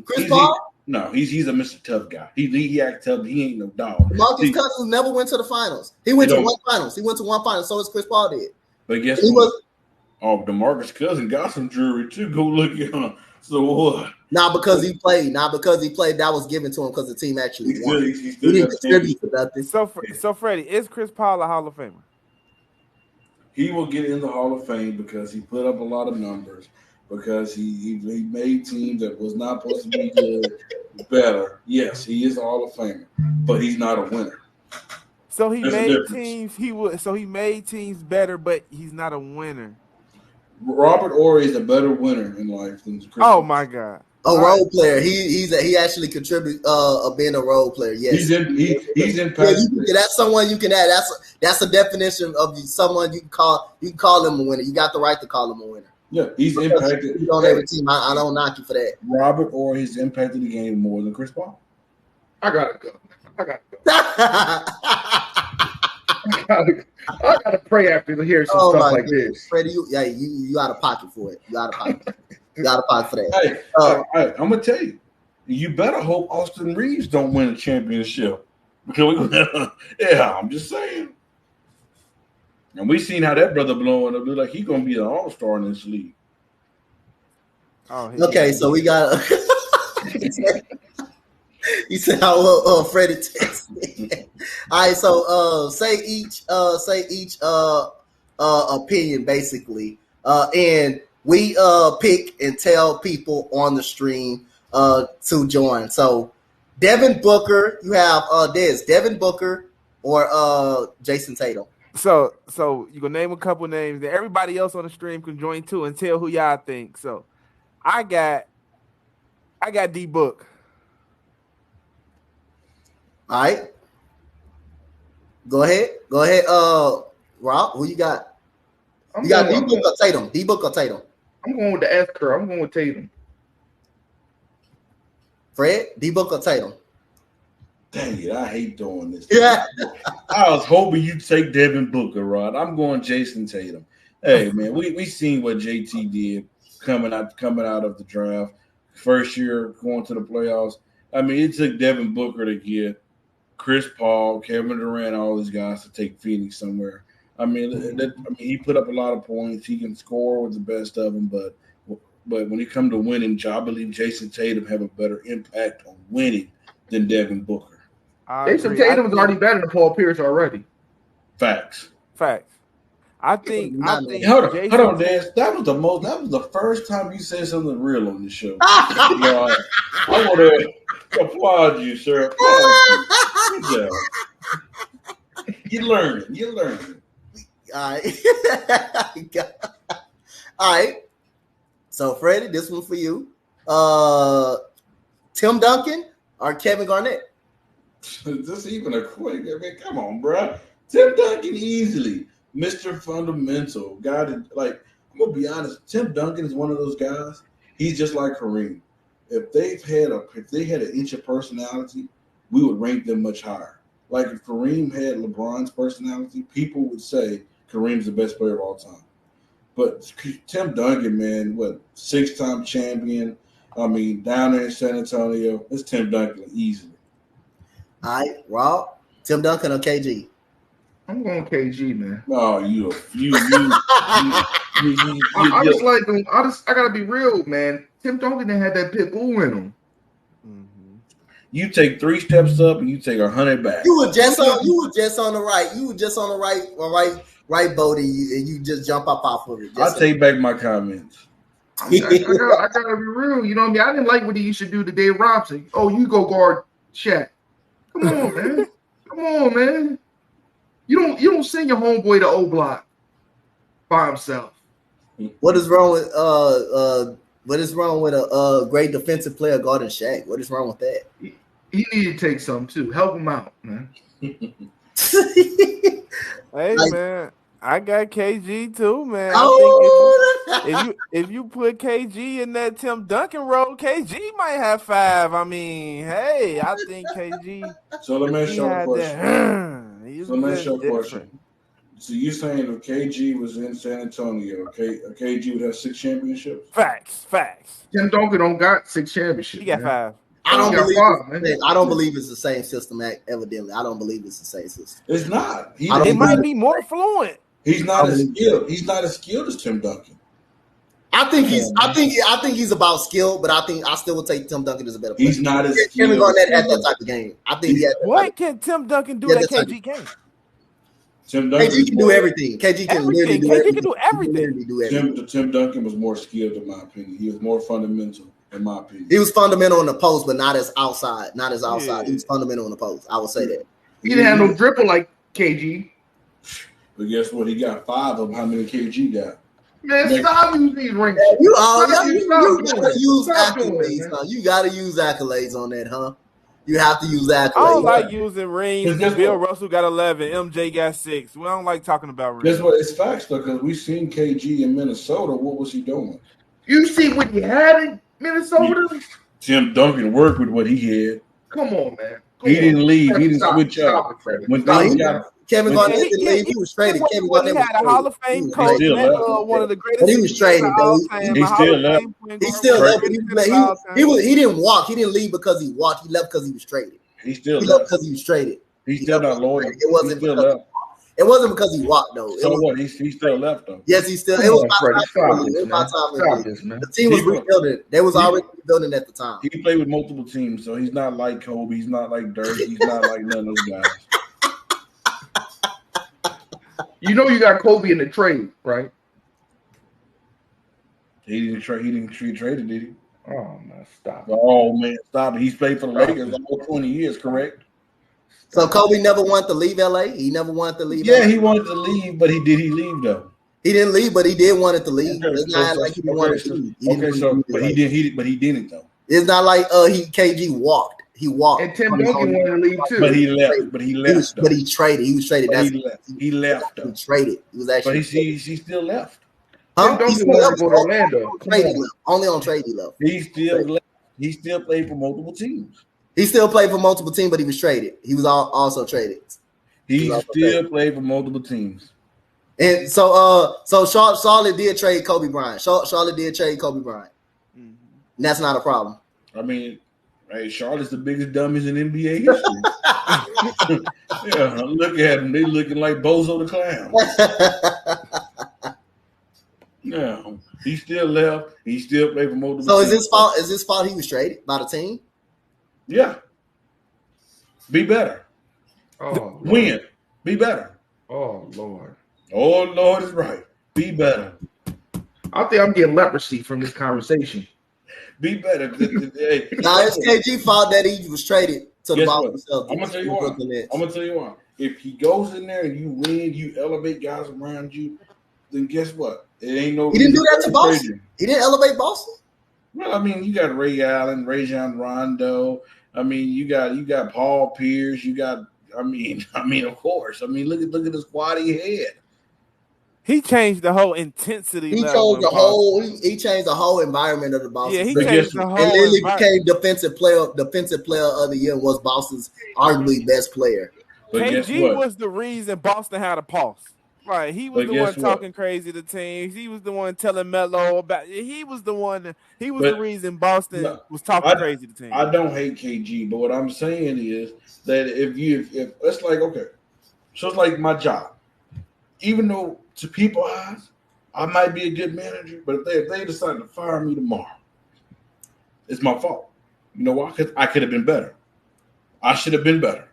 Chris Paul. No, he's a Mr. Tough guy. He act tough. He ain't no dog. Marcus Cousins never went to the finals. He went to one finals. So as Chris Paul did. But guess what? DeMarcus Cousins got some jewelry too. Go look at him. So what? Not because he played. That was given to him because the team actually won. He didn't contribute to nothing. So Freddie, is Chris Paul a Hall of Famer? He will get in the Hall of Fame because he put up a lot of numbers. Because he made teams that was not supposed to be good better. Yes, he is a Hall of Famer, but he's not a winner. So he made teams. He made teams better, but he's not a winner. Robert Horry is a better winner in life than Chris. Oh my God! A role player. He actually contributes being a role player. Yes, he's impacted. Yeah, that's someone you can add. That's a definition of someone you can call him a winner. You got the right to call him a winner. Yeah, he's impacted. He's on every team. I don't knock you for that. Robert Horry has impacted the game more than Chris Paul. I gotta go. I gotta pray after to hear some stuff like this. Freddie, you out of pocket for it. You out of pocket for that. Hey, I'm gonna tell you, you better hope Austin Reeves don't win a championship because I'm just saying. And we seen how that brother blowing up. Look like he's gonna be an all-star in this league. So we got. He said, "How Freddie text me." All right, so say each opinion basically, and we pick and tell people on the stream to join. So Devin Booker, you have Devin Booker or Jason Tatum. So you gonna name a couple names, then everybody else on the stream can join too and tell who y'all think. So I got D Book. All right. Go ahead. Rob, who you got? You got D Book or Tatum? D Book or Tatum? I'm going with the F curve. I'm going with Tatum. Fred, D Book or Tatum? Dang it, I hate doing this. Yeah. I was hoping you'd take Devin Booker, Rod. I'm going Jason Tatum. Hey, man, we seen what JT did coming out of the draft. First year going to the playoffs. I mean, it took Devin Booker to get Chris Paul, Kevin Durant, all these guys to take Phoenix somewhere. I mean, he put up a lot of points. He can score with the best of them, but when it comes to winning, I believe Jason Tatum have a better impact on winning than Devin Booker. Jason Tatum is already better than Paul Pierce already. Facts. I think. Hold on, Dan. That was the first time you said something real on the show. I want to applaud you, sir. Good job. You're learning. All right. So, Freddie, this one for you. Tim Duncan or Kevin Garnett? Is this even a quick? I mean, come on, bro. Tim Duncan easily. Mr. Fundamental. Guy that, I'm going to be honest, Tim Duncan is one of those guys. He's just like Kareem. If they had an inch of personality, we would rank them much higher. Like if Kareem had LeBron's personality, people would say Kareem's the best player of all time. But Tim Duncan, man, 6-time champion. I mean, down there in San Antonio, it's Tim Duncan easily. All right, Rob, Tim Duncan or KG? I'm going KG, man. Oh, I gotta be real, man. Tim Duncan had that pit bull in him. Mm-hmm. You take 3 steps up and you take 100 back. You were just on the right. You were just on the right boat, and you just jump up off of it. I'll take back my comments. I gotta be real. You know what I mean? I didn't like what he used to do to Dave Robinson. Oh, you go guard Shaq. Come on, man. You don't send your homeboy to O Block by himself. What is wrong with a great defensive player guarding Shaq? What is wrong with that? He need to take some too. Help him out, man. Hey Like- man, I got KG too, man. Oh, I think if you put KG in that Tim Duncan role, KG might have 5. I mean, hey, I think KG. So let me ask He you a had question. that. He was So let me ask just you a different. question. So you're saying if KG was in San Antonio, KG would have 6 championships? Facts. Tim Duncan don't got 6 championships. He got man. 5. I don't He got believe. 5, man. I don't believe it's the same system. Evidently, I don't believe it's the same system. It's not. I don't It might believe be more fluent. He's not I as believe skilled. He's not as skilled as Tim Duncan. I think he's about skill, but I still would take Tim Duncan as a better player. He's not as Kevin skilled. Garnett as had Tim that Duncan. type of game. I think he had that What type can Tim Duncan do Yeah, that that's KG can't? Tim of, Duncan. KG can do everything. KG can literally Everything. do KG everything. can do everything. He can literally do everything. Tim Duncan was more skilled, in my opinion. He was more fundamental, in my opinion. He was fundamental in the post, but not as outside. Not as outside. Yeah. He was fundamental in the post. I would say that. He didn't have no dribble like KG. But guess what? He got 5 of them. How many KG got? Man, Next- stop using these rings. You Stop you doing gotta it. use Stop doing it, accolades, man. huh? You gotta use accolades on that, huh? You have to use accolades. I don't Right. like using rings. But guess Bill what? Russell got 11. MJ got 6. We don't like talking about rings. Guess what? It's facts, though, because we seen KG in Minnesota. What was he doing? You see what he had in Minnesota? Tim Duncan worked with what he had. Come on, man. He didn't leave. He didn't Stop, switch stop up. it, Freddie. When Stop things it. got Kevin When- Garnett didn't leave. He was traded. Kevin Garnett He was had a Hall of traded. Fame He coach, still met, left. one of the greatest. But he was CEOs traded, of all though. time, He a Hall still of left. Fame point He guard, still one of left, the but greatest of all time. he didn't walk. He didn't leave because he walked. He left because he was traded. he still He left left. because he was traded. He's still not loyal. It wasn't He still because- left. It wasn't because he walked though. It So was, what? He still left though. yes, he still. Come It was on, about Freddie. time. Stop It was this, about man. time. Stop this, man. The team was He was- rebuilding. They was he- already rebuilding at the time. He played with multiple teams, so he's not like Kobe. He's not like Dirk. He's not like none of those guys. You know you got Kobe in the trade, right? He didn't trade, did he? Oh man, stop. Oh man, stop it. He's played for the Lakers all 20 years, correct? So Kobe never wanted to leave LA. He never wanted to leave. Yeah, LA. he wanted to leave, but he leave though? He didn't leave, but he did want it to leave. Okay, It's not like he didn't want to leave. He didn't want to leave. But he didn't though. It's not like KG walked. He walked. And Tim Duncan wanted to leave too. But he left. But he left. But he traded. He was traded. But That's he left. He left he though. was traded. He was But actually. he still left. Huh? Tim He Duncan still wanted left. to go to Orlando. On Come trade he on. left. Only on trade he left. He still left. He still played for multiple teams. He still played for multiple teams, but he was traded. He was also traded. He also still played for multiple teams. And so Charlotte did trade Kobe Bryant. Charlotte did trade Kobe Bryant. Mhm. And that's not a problem. I mean, hey, Charlotte's the biggest dummies in NBA history. Yeah, look at them. They looking like Bozo the Clown. Yeah, he still left. He still played for multiple So teams. is this fault he was traded by the team? Yeah. Be better. Oh, Lord. Win. Be better. Oh Lord. Oh, Lord is right. Be better. I think I'm getting leprosy from this conversation. Be better. Hey, Now it's KG fault that he was traded to the Guess Boston what? Celtics. I'm gonna tell you and why. Brooklyn Nets. I'm gonna tell you why. If he goes in there and you win, you elevate guys around you, then guess what? It ain't no. He didn't do that to reason Boston. trade you. He didn't elevate Boston. Well, I mean, you got Ray Allen, Rajon Rondo. I mean, you got Paul Pierce. You got. I mean, of course. I mean, look at the squad he had. He changed the whole intensity. He level changed the in whole. He changed the whole environment of the Boston. Yeah, he Celtics. changed the whole and literally environment. became defensive player of the year. Was Boston's arguably best player. But guess KG what? was the reason Boston had a pulse. Right, he was But the one guess what? talking crazy to teams. He was the one telling Melo about. He was the one. He was But- the reason Boston No, was talking crazy to teams. I don't hate KG, but what I'm saying is that if it's like, okay, so it's like my job. Even though to people's eyes, I might be a good manager, but if they decide to fire me tomorrow, it's my fault. You know why? Because I could have been better. I should have been better.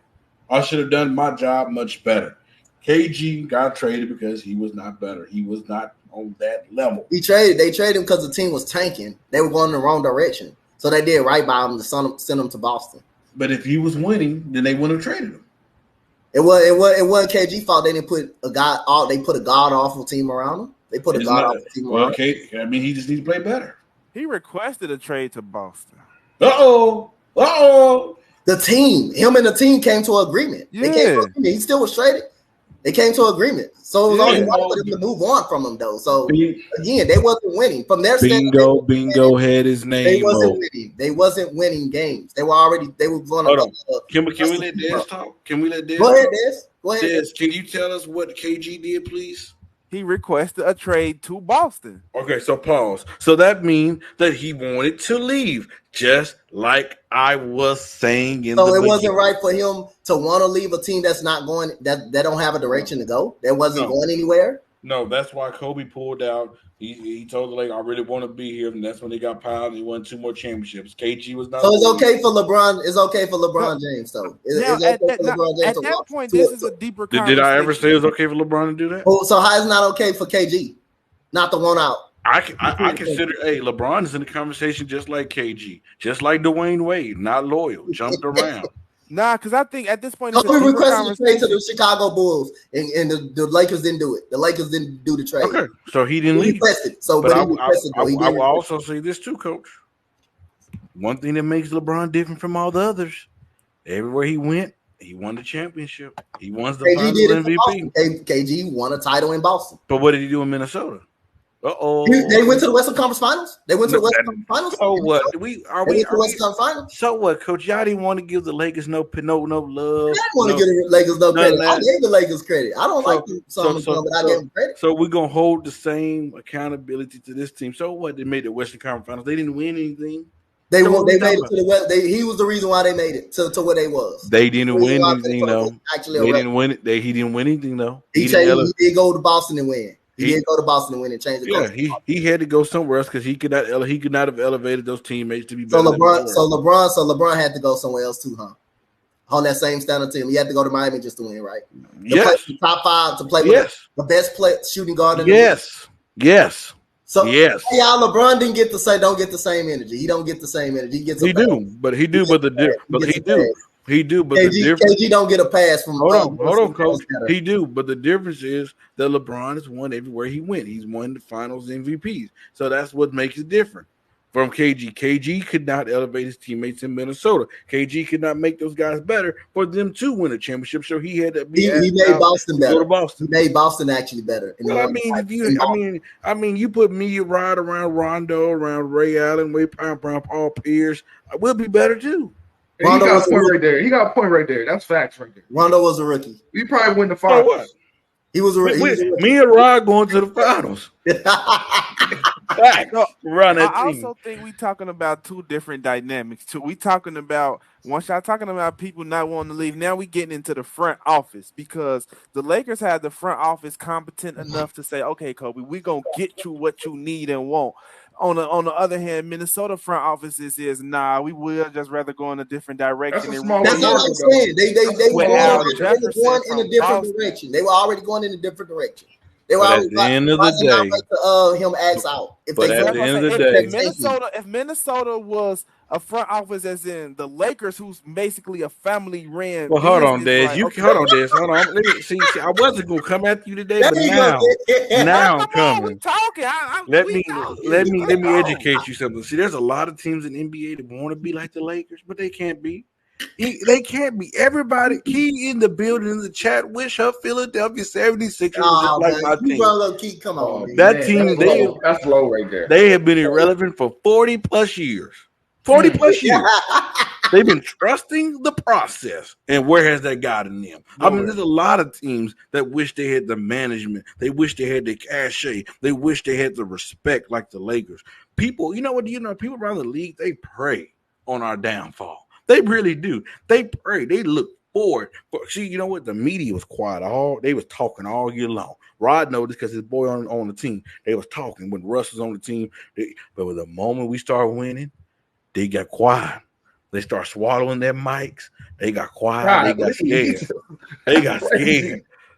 I should have done my job much better. KG got traded because he was not better. He was not on that level. They traded him because the team was tanking. They were going in the wrong direction. So they did right by him to send him to Boston. But if he was winning, then they wouldn't have traded him. It wasn't KG fault. They didn't put a god. They put a god awful team around him. They put a It's god not- awful team Well, around him. I mean, he just needs to play better. He requested a trade to Boston. Uh-oh. The team, him and the team came to an agreement. Yeah. They came to an agreement. He still was traded. They came to an agreement. So it was only Yeah. right for them to move on from him, though. So Bing- again, they wasn't winning. From their standpoint, Bingo had his they name. wasn't winning. They wasn't winning games. They were going Hold on. to. Can we let Dez talk? Can we let Dez Go ahead, talk? Des. Go ahead. Dez, can you tell us what KG did, please? He requested a trade to Boston. Okay, so pause. So that means that he wanted to leave, just like I was saying in the So it beginning. wasn't right for him to want to leave a team that's not going, that don't have a direction to go. That wasn't going anywhere. No, that's why Kobe pulled out. He told the Lakers, I really want to be here, and that's when they got piled. He won 2 more championships. KG was not. So it's okay for LeBron. It's okay for LeBron James, though. It's okay for LeBron James at that point, this is a deeper conversation. Did I ever say it was okay for LeBron to do that? So how is it not okay for KG not to want out? I consider, LeBron is in the conversation just like KG, just like Dwayne Wade, not loyal, jumped around. Nah, because I think at this point, So we requested a trade to the Chicago Bulls, and the Lakers didn't do it. The Lakers didn't do the trade. Okay, so he didn't leave. Requested. So, But but I he requested. Though. He didn't will also say this too, Coach. One thing that makes LeBron different from all the others, everywhere he went, he won the championship. He won the KG did it MVP. KG won a title in Boston. But what did he do in Minnesota? They went to the Western Conference Finals. They went to the Western Conference Finals. So what? They went to the Western Conference Finals. So what, Coach? Y'all didn't want to give the Lakers no love. I didn't want to give the Lakers no credit. I gave the Lakers credit. I don't like some of them, but I gave them credit. So we're gonna hold the same accountability to this team. So what? They made the Western Conference Finals. They didn't win anything. They made it to the West. He was the reason why they made it to where they was. They didn't win anything though. Actually, they didn't win it. He didn't win anything though. He did go to Boston and win. He did go to Boston and win and change the culture. He had to go somewhere else because he could not have elevated those teammates to be better. So LeBron had to go somewhere else too, huh? On that same standard team, he had to go to Miami just to win, right? Yes. Top 5 to play with the best shooting guard in the league. Yes. So y'all, LeBron don't get the same energy. He don't get the same energy. He gets. KG don't get a pass from. Hold on, Coach. He do, but the difference is that LeBron has won everywhere he went. He's won the Finals MVPs, so that's what makes it different from KG. KG could not elevate his teammates in Minnesota. KG could not make those guys better for them to win a championship. So he had to be. He made Boston better. Go to Boston. He made Boston actually better. Well, you put me right around Rondo, around Ray Allen, Wade Brown, Paul Pierce, we'll be better too. He got a point right there. He got a point right there. That's facts right there. Rondo was a rookie. We probably win the finals. So what? He was a rookie. Me and Rod going to the finals. I also think we talking about 2 different dynamics too. We talking about once y'all talking about people not wanting to leave. Now we getting into the front office because the Lakers had the front office competent enough to say, okay, Kobe, we gonna get you what you need and want. On the other hand, Minnesota front offices is we will just rather go in a different direction. That's what I'm saying. They were going in a different direction. They were already going in a different direction. They were already at the end of the day, him acts out. At the end of the day, if Minnesota was a front office, as in the Lakers, who's basically a family ran. Well, hold on, Dez. Hold on. Let me see. I wasn't gonna come at you today, but now I'm coming. Talking. Let me educate you something. See, there's a lot of teams in the NBA that want to be like the Lakers, but they can't be. They can't be. Everybody, key in the building in the chat, wish her Philadelphia 76ers was just like my team. Come on, that team, that's low right there. They have been irrelevant for 40 plus years. 40 plus years. They've been trusting the process. And where has that gotten them? I mean, there's a lot of teams that wish they had the management. They wish they had the cachet. They wish they had the respect like the Lakers. People, people around the league, they pray on our downfall. They really do. They pray. They look forward. See, you know what? The media was quiet. They was talking all year long. Rod knows this because his boy on the team. They was talking when Russ was on the team. But with the moment we started winning, they got quiet. They start swallowing their mics. They got quiet. They got scared.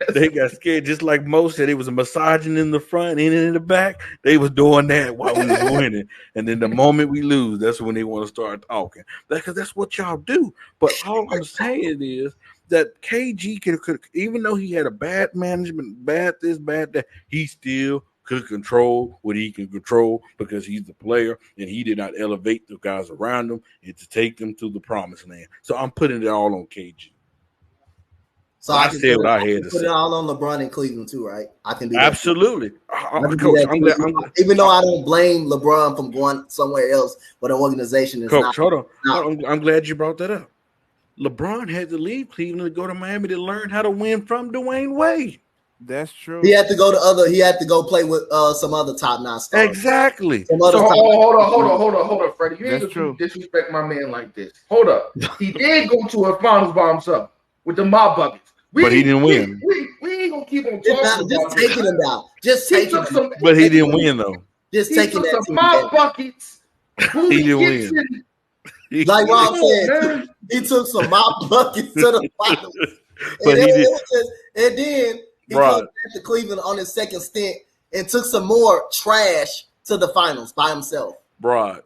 They got scared. Just like Mo said, it was a massaging in the front and in the back. They was doing that while we was winning. And then the moment we lose, that's when they want to start talking. Because that's what y'all do. But all I'm saying is that KG could, even though he had a bad management, bad this, bad that, he still could control what he can control because he's the player, and he did not elevate the guys around him and to take them to the promised land. So I'm putting it all on KG. So I said what I had to put say. it all on LeBron in Cleveland too, right? I can do that. Absolutely. Coach, I'm glad, even though I don't blame LeBron from going somewhere else, but an organization is Coach, not. Hold on. I'm glad you brought that up. LeBron had to leave Cleveland to go to Miami to learn how to win from Dwayne Wade. That's true. He had to go play with some other top-notch stars. Exactly. So hold on, Freddie. You ain't gonna disrespect my man like this. Hold up. He did go to a finals by himself with the mob buckets. But he didn't win. We ain't gonna keep on talking just taking him down. Just taking him. But he didn't win though. Just taking that some mob buckets. He didn't win. Like Rob said, he took some mop buckets to the finals. But and then he comes back to Cleveland on his second stint and took some more trash to the finals by himself. Broad.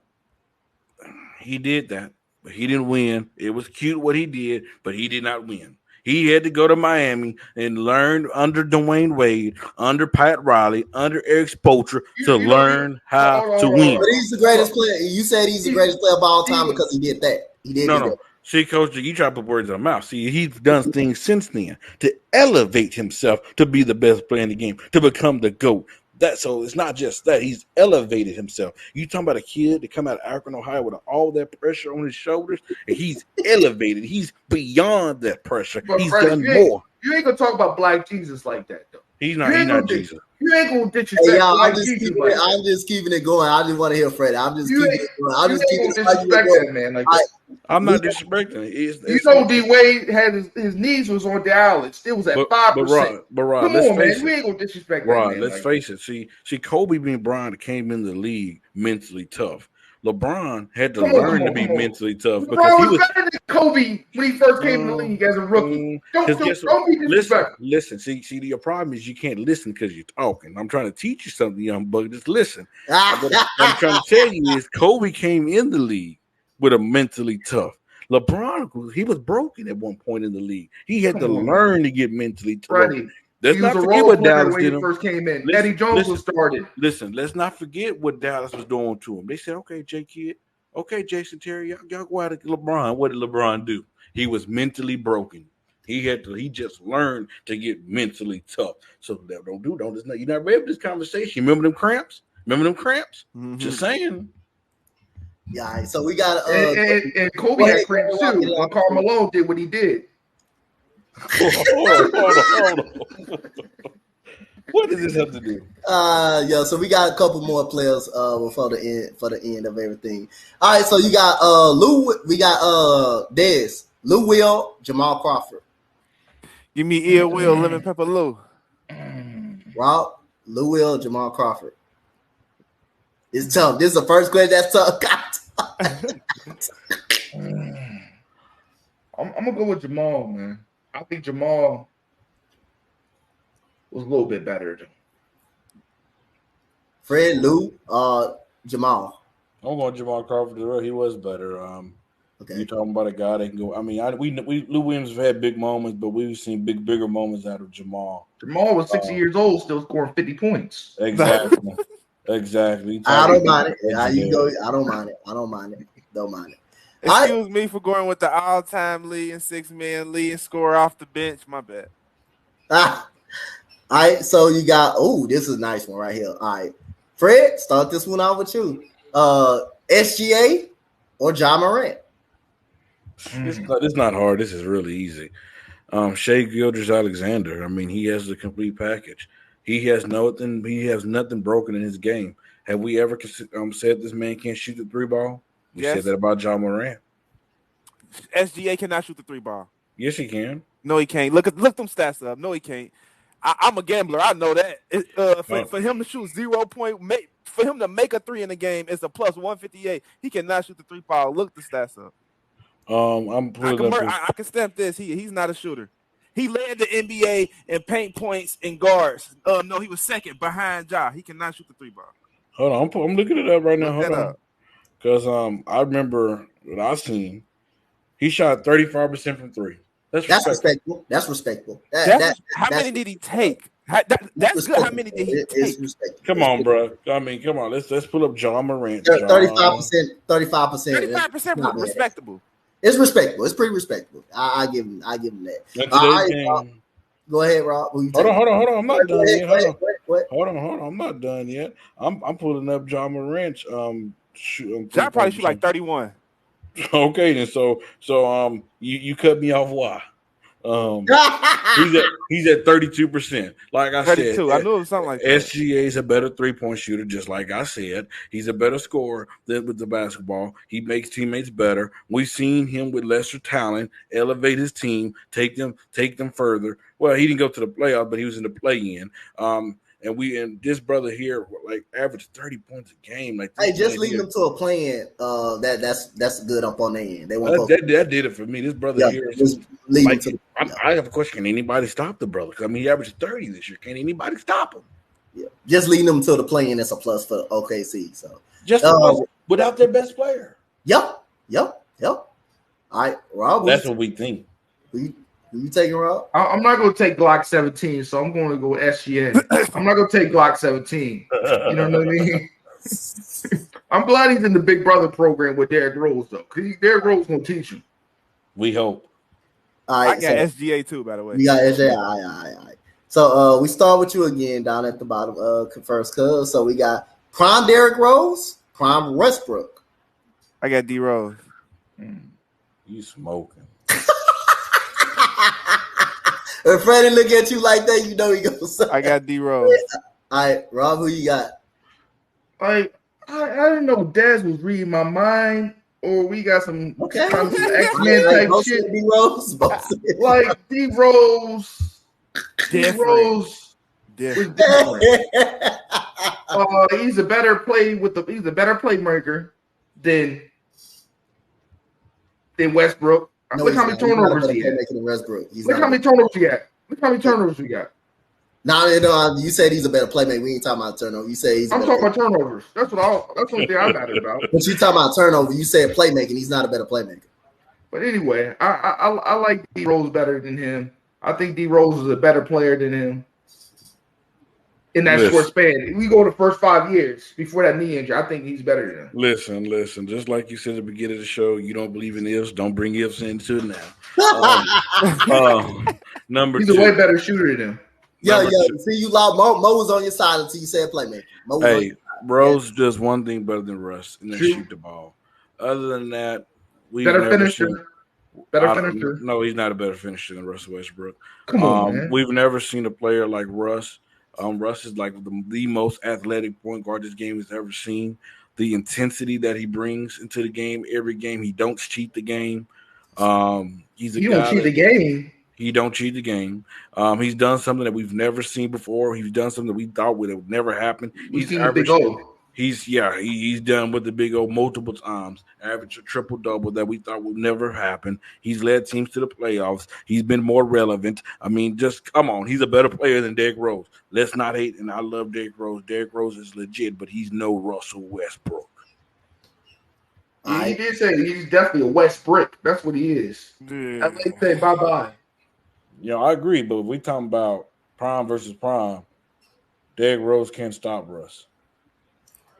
He did that, but he didn't win. It was cute what he did, but he did not win. He had to go to Miami and learn under Dwayne Wade, under Pat Riley, under Eric Spoelstra to learn how to win. But he's the greatest player. You said he's the greatest player of all time because he did that. He did that. See, Coach, you try to put words in my mouth. See, he's done things since then to elevate himself to be the best player in the game, to become the GOAT. So it's not just that. He's elevated himself. You talking about a kid that come out of Akron, Ohio with all that pressure on his shoulders, and he's elevated. He's beyond that pressure. But he's Freddie, done more. You ain't going to talk about Black Jesus like that, though. He's not Jesus. You ain't going to disrespect I'm just keeping it going. I just want to hear Freddie. I'm just keeping it going. I'm just keeping that man like that. I'm not disrespecting it. D Wade had his knees was on dialysis. It was at 5%. But Rod, come let's on, face man. We ain't gonna disrespect Rod, that man. Let's face it. See, Kobe Bryant came in the league mentally tough. LeBron had to learn to be mentally tough because he was better than Kobe when he first came in the league as a rookie. Don't be disrespectful. Listen. See, your problem is you can't listen because you're talking. I'm trying to teach you something, young buck. Just listen. What I'm trying to tell you is Kobe came in the league with a mentally tough. LeBron, he was broken at one point in the league. He had to learn to get mentally tough. Freddie, let's not forget what Dallas did when he first came in. Eddie Jones was started. Listen, let's not forget what Dallas was doing to him. They said, okay, J-Kid, okay, Jason Terry, y'all go out at LeBron. What did LeBron do? He was mentally broken. He just learned to get mentally tough. So you're not ready for this conversation. Remember them cramps? Mm-hmm. Just saying. Yeah, so we got and Kobe had cramps too when Karl Malone did what he did. Hold on. What does this have to do? So we got a couple more players for the end of everything. All right, so you got Dez, Lou Will, Jamal Crawford. Give me Ear Will, Lemon Pepper Lou. Rob, Lou Will, Jamal Crawford. It's tough. This is the first question that's tough. I'm gonna go with Jamal, man. I think Jamal was a little bit better. Fred, Lou, Jamal. I'm going Jamal Crawford. He was better. Okay. You're talking about a guy that can go. I mean, Lou Williams have had big moments, but we've seen bigger moments out of Jamal. Jamal was 60 years old, still scoring 50 points. Exactly. Exactly. I don't mind it. I don't mind it. Don't mind it. Excuse me for going with the all-time lead and 6-man lead and score off the bench. My bad. All right, so you got this is a nice one right here. All right, Fred, start this one out with you. SGA or Ja Morant? It's not hard. This is really easy. Shai Gilgeous-Alexander. I mean, he has the complete package. He has nothing broken in his game. Have we ever said this man can't shoot the 3-ball? We said that about Ja Morant. SGA cannot shoot the 3-ball. Yes, he can. No, he can't. Look them stats up. No, he can't. I'm a gambler. I know that. For him to shoot 0 point, for him to make a 3 in the game, it's a plus 158. He cannot shoot the 3-ball. Look the stats up. I can stamp this. He's not a shooter. He led the NBA in paint points and guards. No, he was second behind Ja. He cannot shoot the 3-ball. Hold on, I'm looking it up right now. Hold on, because I remember what I seen. He shot 35% from 3. That's respectable. That's respectable. How many did he take? That's good. How many did he take? Come on, bro. I mean, come on. Let's pull up John Morant. 35%. 35% respectable. It's respectable. It's pretty respectable. I give him that. Go ahead, Rob. Hold on. I'm not done yet. Hold on. I'm not done yet. I'm pulling up John Morant's John probably shoot like 31. Okay, then so you cut me off. Why? He's at 32%. Like I 32. said, I knew it was something like that. SGA is a better 3-point shooter, just like I said. He's a better scorer than with the basketball. He makes teammates better. We've seen him with lesser talent elevate his team, take them further. Well, he didn't go to the playoff, but he was in the play-in. And this brother here like averaged 30 points a game. Like, hey, just lead them to a play-in. That's good up on their end. They won't that did it for me. This brother here is like, I have a question. Can anybody stop the brother? I mean, he averaged 30 this year. Can anybody stop him? Yeah, just leading them to the play-in. That's a plus for OKC. So just without their best player. Yep. All right, Rob. That's what we think. Who you taking, Rob? I'm not going to take Glock 17, so I'm going to go SGA. I'm not going to take Glock 17. You know what I mean? I'm glad he's in the Big Brother program with Derrick Rose, though, because Derrick Rose going to teach him. We hope. All right, I got SGA too, by the way. We got SGA. All right. So we start with you again down at the bottom first, cuz. So we got prime Derrick Rose, prime Westbrook. I got D Rose. You smoking. If Freddie look at you like that, you know he gonna say. I got D Rose. All right, Rob, who you got? I didn't know Dez was reading my mind, or we got some X-Men type shit. D Rose, like D Rose. Different. He's a better playmaker than Westbrook. Look how many turnovers he had. Look how many turnovers we got. No, you said he's a better playmaker. We ain't talking about turnover. You say I'm talking about turnovers. That's the only thing I'm mad about. But you talking about turnover. You said playmaking. He's not a better playmaker. But anyway, I like D Rose better than him. I think D Rose is a better player than him. In that short span, we go the first 5 years before that knee injury. I think he's better than him. Listen. Just like you said at the beginning of the show, you don't believe in ifs. Don't bring ifs into it now. Number he's 2. He's a way better shooter than him. Yeah. See, you lost. Mo was on your side until you said playmaker. Rose does one thing better than Russ, and then shoot the ball. Other than that, better finisher. No, he's not a better finisher than Russell Westbrook. Come on, man. We've never seen a player like Russ. Russ is like the most athletic point guard this game has ever seen. The intensity that he brings into the game, every game, he don't cheat the game. Don't cheat the game. He don't cheat the game. He's done something that we've never seen before. He's done something that we thought would have never happened. He's done with the big O multiple times, average a triple-double that we thought would never happen. He's led teams to the playoffs. He's been more relevant. I mean, just come on. He's a better player than Derrick Rose. Let's not hate, and I love Derrick Rose. Derrick Rose is legit, but he's no Russell Westbrook. He did say he's definitely a Westbrook. That's what he is. Yeah. I like to say bye-bye. I agree, but if we talking about prime versus prime, Derrick Rose can't stop Russ.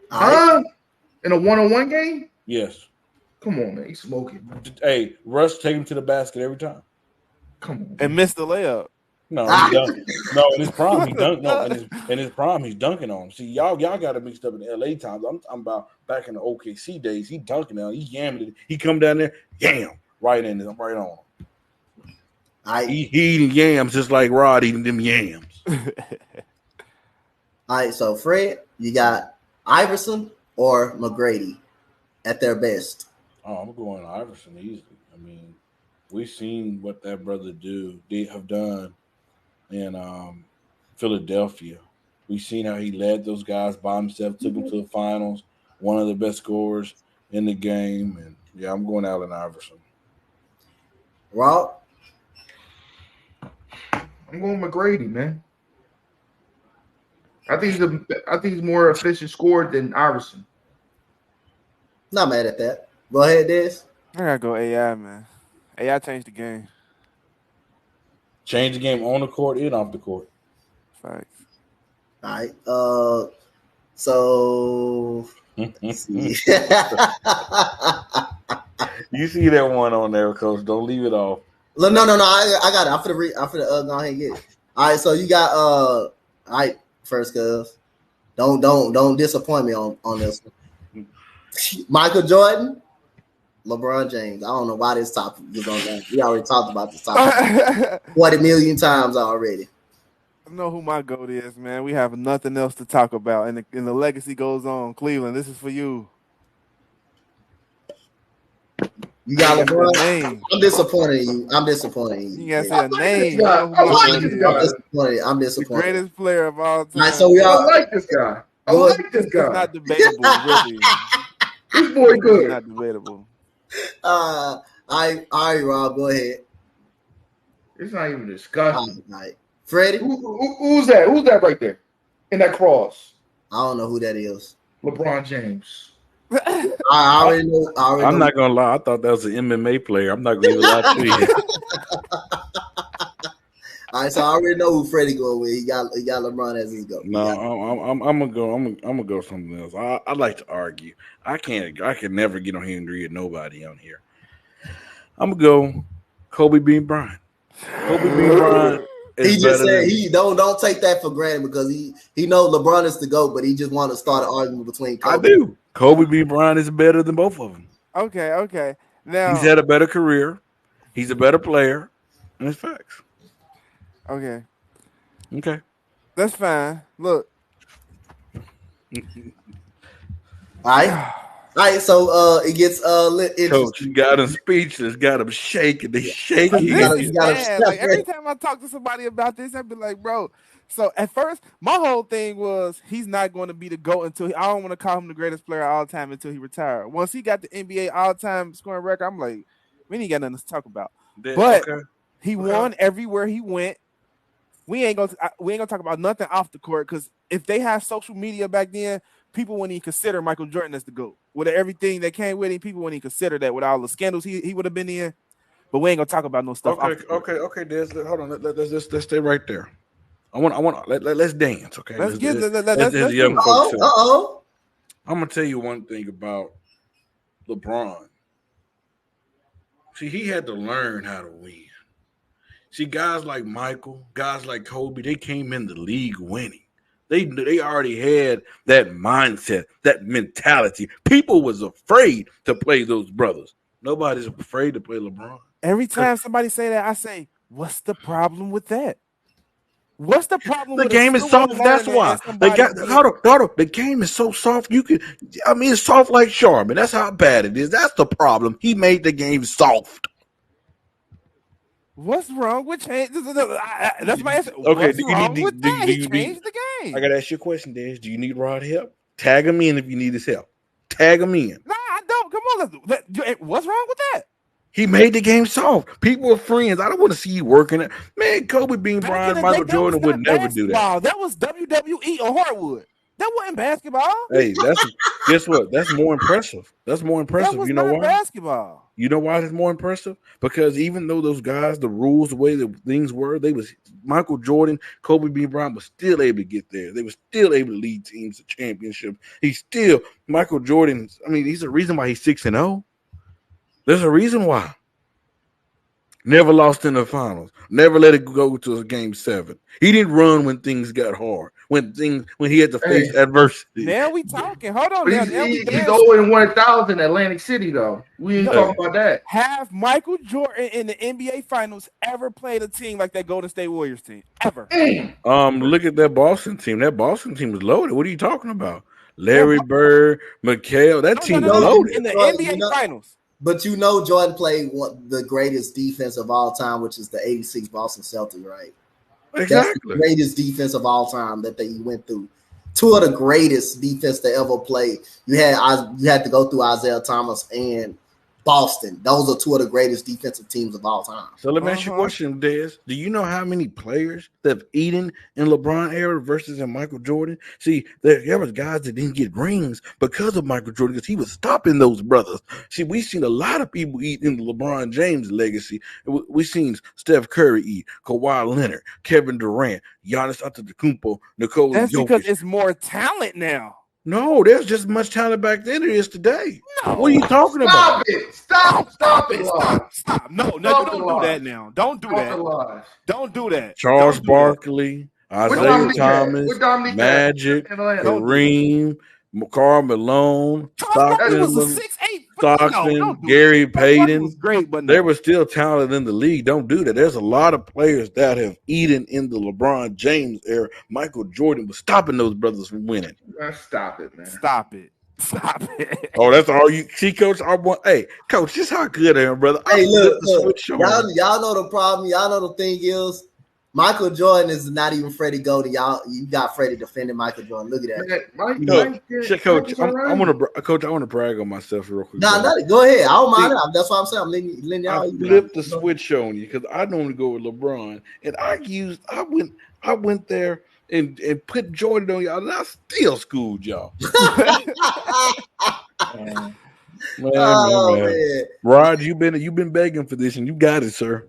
In a one-on-one game? Yes. Come on, man. He's smoking. Hey, Russ take him to the basket every time. Come on. And missed the layup. No, he dunking. No, in his prime, he dunking. No, in his prime, he's dunking on him. See, y'all got it mixed up in the LA times. I'm talking about back in the OKC days. He dunking on. He yamming it. He come down there, yam, right in there. I'm right on him. He eating yams just like Rod eating them yams. All right, so Fred, you got Iverson or McGrady at their best? Oh, I'm going Iverson easily. I mean, we've seen what that brother have done in Philadelphia. We've seen how he led those guys by himself, took them to the finals, one of the best scorers in the game. And, I'm going Allen Iverson. Rob? I'm going McGrady, man. I think he's more efficient scorer than Iverson. Not mad at that. Go ahead, Dez. I gotta go AI, man. AI changed the game. Change the game on the court and off the court. Facts. All right. So let's see. You see that one on there, Coach. Don't leave it off. No. I got it. I'm finna go ahead and get it. All right. So you got all right, first cuz. Don't disappoint me on this one. Michael Jordan, LeBron James. I don't know why this topic is on that. We already talked about this topic 40 million times already. I know who my GOAT is, man. We have nothing else to talk about, and the legacy goes on. Cleveland, this is for you. You got LeBron. I'm disappointed in you. You gotta say a name. I'm disappointed. The greatest player of all time. Right, so I like this guy. It's not debatable, really. This boy good. It's not debatable. All right, Rob, go ahead. It's not even discussion. All right. Freddie? Who's that? Who's that right there in that cross? I don't know who that is. LeBron James. I already know. I'm not gonna lie. I thought that was an MMA player. I'm not gonna even lie to you. All right, so I already know who Freddie going with. He got LeBron as his go. No, I'm gonna go. I'm gonna go something else. I like to argue. I can never get on here and agree with nobody on here. I'm gonna go Kobe B. Bryant. Kobe B. Bryant. He just said he don't take that for granted because he know LeBron is the GOAT, but he just want to start an argument between Kobe. I do. Kobe B. Bryant is better than both of them. Okay. Now he's had a better career. He's a better player. And it's facts. Okay. That's fine. Look. All right. So it gets interesting. Coach got him speechless, got him shaking. He's shaking. Like every time I talk to somebody about this, I'd be like, bro. So at first, my whole thing was he's not going to be the GOAT until I don't want to call him the greatest player of all time until he retired. Once he got the NBA all-time scoring record, I'm like, we ain't got nothing to talk about. But he won everywhere he went. We ain't gonna talk about nothing off the court because if they had social media back then, people wouldn't even consider Michael Jordan as the GOAT. With everything that came with him, people wouldn't even consider that with all the scandals he would have been in. But we ain't gonna talk about no stuff. Okay, Des. Hold on. Let's stay right there. Let's dance. Okay, let's get young folks. Uh-oh. I'm gonna tell you one thing about LeBron. See, he had to learn how to win. See, guys like Michael, guys like Kobe, they came in the league winning. They already had that mindset, that mentality. People was afraid to play those brothers. Nobody's afraid to play LeBron. Every time somebody say that, I say, what's the problem with that? What's the problem? The game is soft. That's why. The game is so soft. It's soft like Charmin. That's how bad it is. That's the problem. He made the game soft. What's wrong with change? That's my answer. Okay, What's wrong with that? He changed the game. I gotta ask you a question, Des. Do you need Rod help? Tag him in if you need his help. Tag him in. Nah, I don't. Come on. What's wrong with that? He made the game soft. People are friends. I don't want to see you working it. Man, Kobe Bean Bryant, Michael Jordan would never do that. That was WWE or Hardwood. That wasn't basketball. Hey, guess what? That's more impressive. That was you know why? Basketball. You know why it's more impressive? Because even though those guys, the rules, the way that things were, Michael Jordan, Kobe Bean Bryant was still able to get there. They were still able to lead teams to championships. Michael Jordan. I mean, he's a reason why he's 6-0. There's a reason why. Never lost in the finals. Never let it go to a game 7. He didn't run when things got hard. When he had to face adversity. Now we talking. Hold on. He's 0-1,000 Atlantic City though. We ain't talking about that. Have Michael Jordan in the NBA Finals ever played a team like that Golden State Warriors team? Ever? Look at that Boston team. That Boston team was loaded. What are you talking about? Larry Bird, McHale. That team was loaded in the NBA Finals. But Jordan played the greatest defense of all time, which is the 86 Boston Celtics, right? Exactly. That's the greatest defense of all time that they went through. 2 of the greatest defense to ever play. You had to go through Isaiah Thomas and Boston. Those are two of the greatest defensive teams of all time. So let me ask you a question, Dez. Do you know how many players that have eaten in LeBron era versus in Michael Jordan? See, there was guys that didn't get rings because of Michael Jordan because he was stopping those brothers. See, we've seen a lot of people eat in the LeBron James legacy. We've seen Steph Curry eat, Kawhi Leonard, Kevin Durant, Giannis Antetokounmpo, Nikola That's Jokic. because it's more talent now. No, there's just as much talent back then as there is today. No. What are you talking about? Stop it. Stop. No, don't do that now. Don't do that. Don't do that. Charles Barkley, Isaiah Thomas, Magic, Kareem, Karl Malone, Stockton, Gary Payton. Great, but there was still talent in the league. Don't do that. There's a lot of players that have eaten in the LeBron James era. Michael Jordan was stopping those brothers from winning. Stop it, man. Stop it. Oh, that's all you see, Coach. Hey, Coach, this how good I am, brother. Hey, look, y'all know the problem. Y'all know the thing is, Michael Jordan is not even Freddie Golden. You got Freddie defending Michael Jordan. Look at that. Coach, I want to brag on myself real quick. Go ahead. I don't mind it. That's what I'm saying. I'm letting y'all. I flipped the switch on you because I normally go with LeBron, and I went there and put Jordan on y'all, and I still schooled y'all. Man. Rod, you've been begging for this, and you got it, sir.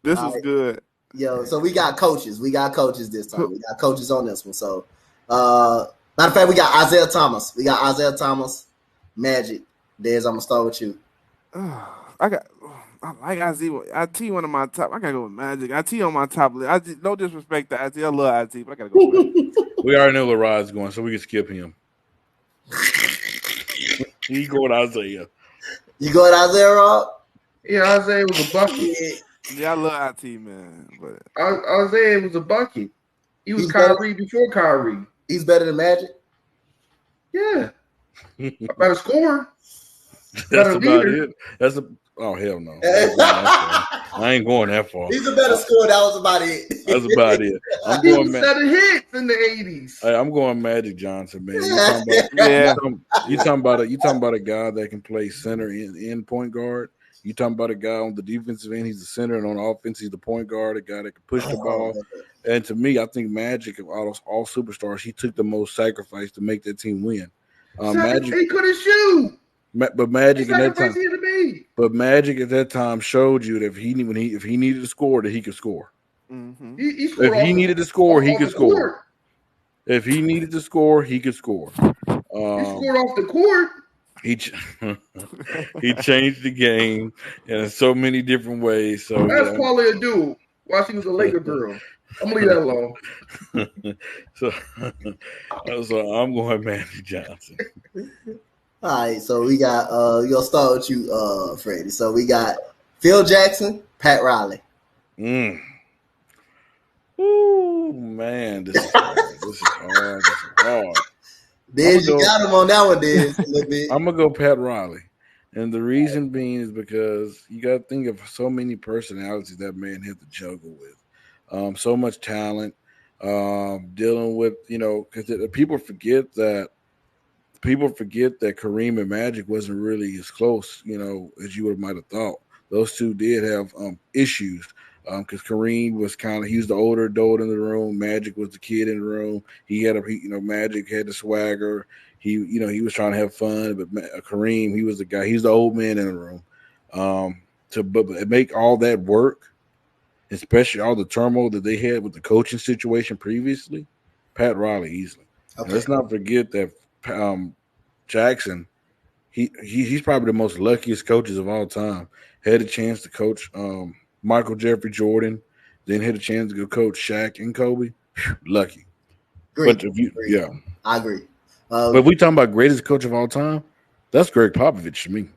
This is good. Yo, so we got coaches. We got coaches this time. We got coaches on this one. So, matter of fact, we got Isaiah Thomas. Magic. Dez, I'm gonna start with you. I like Isaiah. IT one of my top. I gotta go with Magic. IT on my top list. No disrespect to IT. I love IT, but I gotta go with it. We already know where Rod's going, so we can skip him. You go with Isaiah. You go with Isaiah, Rod? Yeah, Isaiah was a bucket. Yeah, I love IT, man. But Isaiah was a bucket. He was Kyrie before Kyrie. He's better than Magic? Yeah. Better scorer. That's about it. Oh, hell no. I ain't going that far. He's a better scorer. That was about it. That's about it. I'm going set of hits in the 80s. Hey, I'm going Magic Johnson, man. You talking about a guy that can play center in point guard. You talking about a guy on the defensive end, he's the center, and on the offense, he's the point guard, a guy that can push the ball. And to me, I think Magic, of all superstars, he took the most sacrifice to make that team win. Magic, he couldn't shoot. But Magic at that time showed you that if he needed to score, that he could score. Mm-hmm. If he needed to score, he could score. If he needed to score, he could score. He scored off the court. He changed the game in so many different ways. So that's Paula Abdul while she was a Laker girl. I'm gonna leave that alone. so I'm going Magic Johnson. All right, so we got we'll start with you, Freddie. So we got Phil Jackson, Pat Riley. Ooh, man, this is hard. Dez, you got him on that one, Dez, a little bit. I'm gonna go Pat Riley, and the reason being is because you got to think of so many personalities that man had to juggle with, so much talent, dealing with because people forget that Kareem and Magic wasn't really as close, as you might have thought. Those two did have issues. Because Kareem was he was the older adult in the room. Magic was the kid in the room. Magic had the swagger. He was trying to have fun, but Kareem, he was the guy. He's the old man in the room. But make all that work, especially all the turmoil that they had with the coaching situation previously, Pat Riley easily. Okay. Let's not forget that Jackson, he's probably the most luckiest coaches of all time. Had a chance to coach Michael Jeffrey Jordan, then had a chance to go coach Shaq and Kobe. Whew, lucky. But I agree. But if we talking about greatest coach of all time, that's Greg Popovich to me.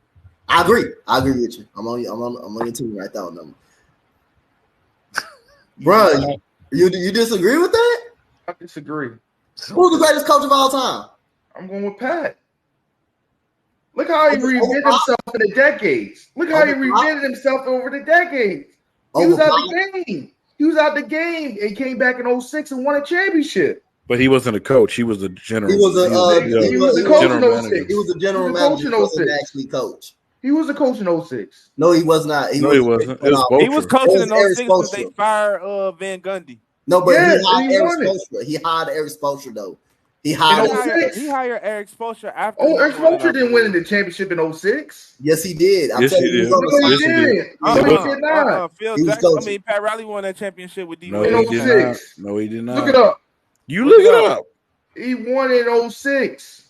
I agree with you. I'm on your team right there on number. Bro, you disagree with that? I disagree. Who's the greatest coach of all time? I'm going with Pat. Look how he reinvented himself in the decades. Look how he reinvented himself over the decades. He was out the game. He was out the game and came back in 2006 and won a championship. But he wasn't a coach. He was a general. He was a coach in 2006. He was a general manager. He wasn't actually coach. He was a coach in 06. No, he was not. He wasn't. It was He was Spoelstra. coaching It was in Eric 06 because they fired Van Gundy. No, but Yeah, he hired he Eric won it. Spoelstra. He hired Eric Spoelstra, though. He In hired. 06? He hired Eric Spoelstra after. Oh, he Eric won it, Spoelstra I didn't win believe. the championship in 06. Yes, he did. I'm Yes, telling he you, he was did. on the No, he Yes, he side. did. didn't. He was No, he coaching. did not. Phil He was Jackson. coaching. Pat Riley won that championship with D No, Wade. he In did 06. not. No, he did not. Look it up. You Look look it it up. up. He won in 06.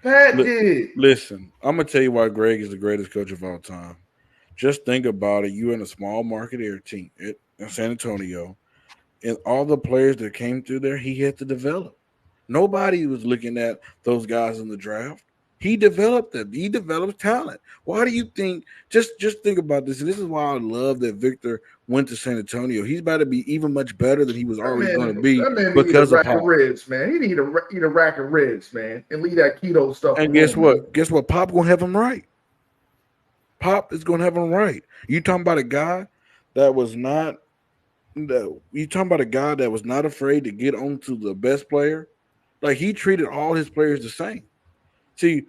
Pat did. Listen, I'm gonna tell you why Greg is the greatest coach of all time. Just think about it. You in a small market air team in San Antonio, and all the players that came through there, he had to develop. Nobody was looking at those guys in the draft. He developed them. He developed talent. Why do you think? Just think about this. And this is why I love that Victor went to San Antonio. He's about to be even much better than he was already going to be That man because need a of rack of Pop. ribs, man. He need to eat a rack of ribs, man, and leave that keto stuff And alone, guess what? man. Guess what? Pop gonna have him right. Pop is gonna have him right. You talking about a guy that was not. You talking about a guy that was not afraid to get onto the best player. Like he treated all his players the same. See,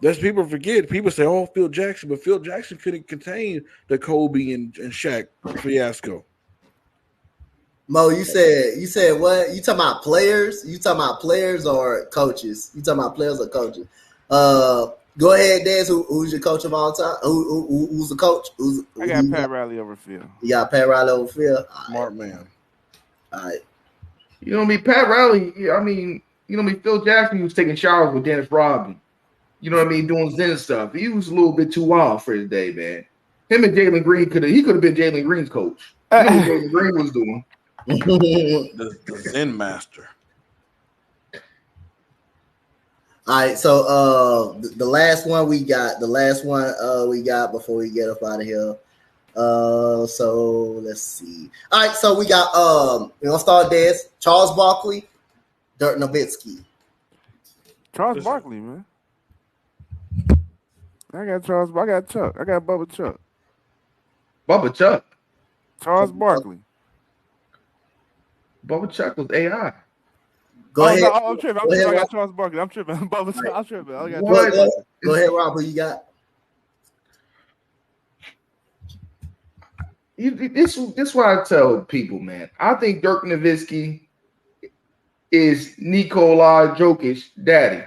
that's people forget. People say, "Oh, Phil Jackson," but Phil Jackson couldn't contain the Kobe and Shaq fiasco. Mo, you said what? You talking about players? You talking about players or coaches? You talking about players or coaches? Go ahead, Dez. Who's your coach of all time? Who's the coach? I got Pat Riley over Phil. You got Pat Riley over Phil. Smart man. All right. You know what I mean? Pat Riley, I mean, you know what I mean? Phil Jackson, he was taking showers with Dennis Rodman. You know what I mean? Doing Zen stuff. He was a little bit too wild for his day, man. Him and Jalen Green could have been Jalen Green's coach. You know what Jalen Green was doing. The Zen master. All right, so the last one we got before we get up out of here. So let's see. All right, so we got we're gonna start Dez, Charles Barkley, Dirk Nowitzki. Charles Barkley, man. I got Charles. I got Chuck. I got Bubba Chuck. Bubba Chuck. Charles Barkley. Bubba Chuck was AI. Go ahead. No, I'm tripping. Go ahead, I got Rob. Charles Barkley. I'm tripping. Bubba Chuck. I'm tripping. I got What? Go ahead, Rob. Who you got? This what I tell people, man. I think Dirk Nowitzki is Nikola Jokic's daddy.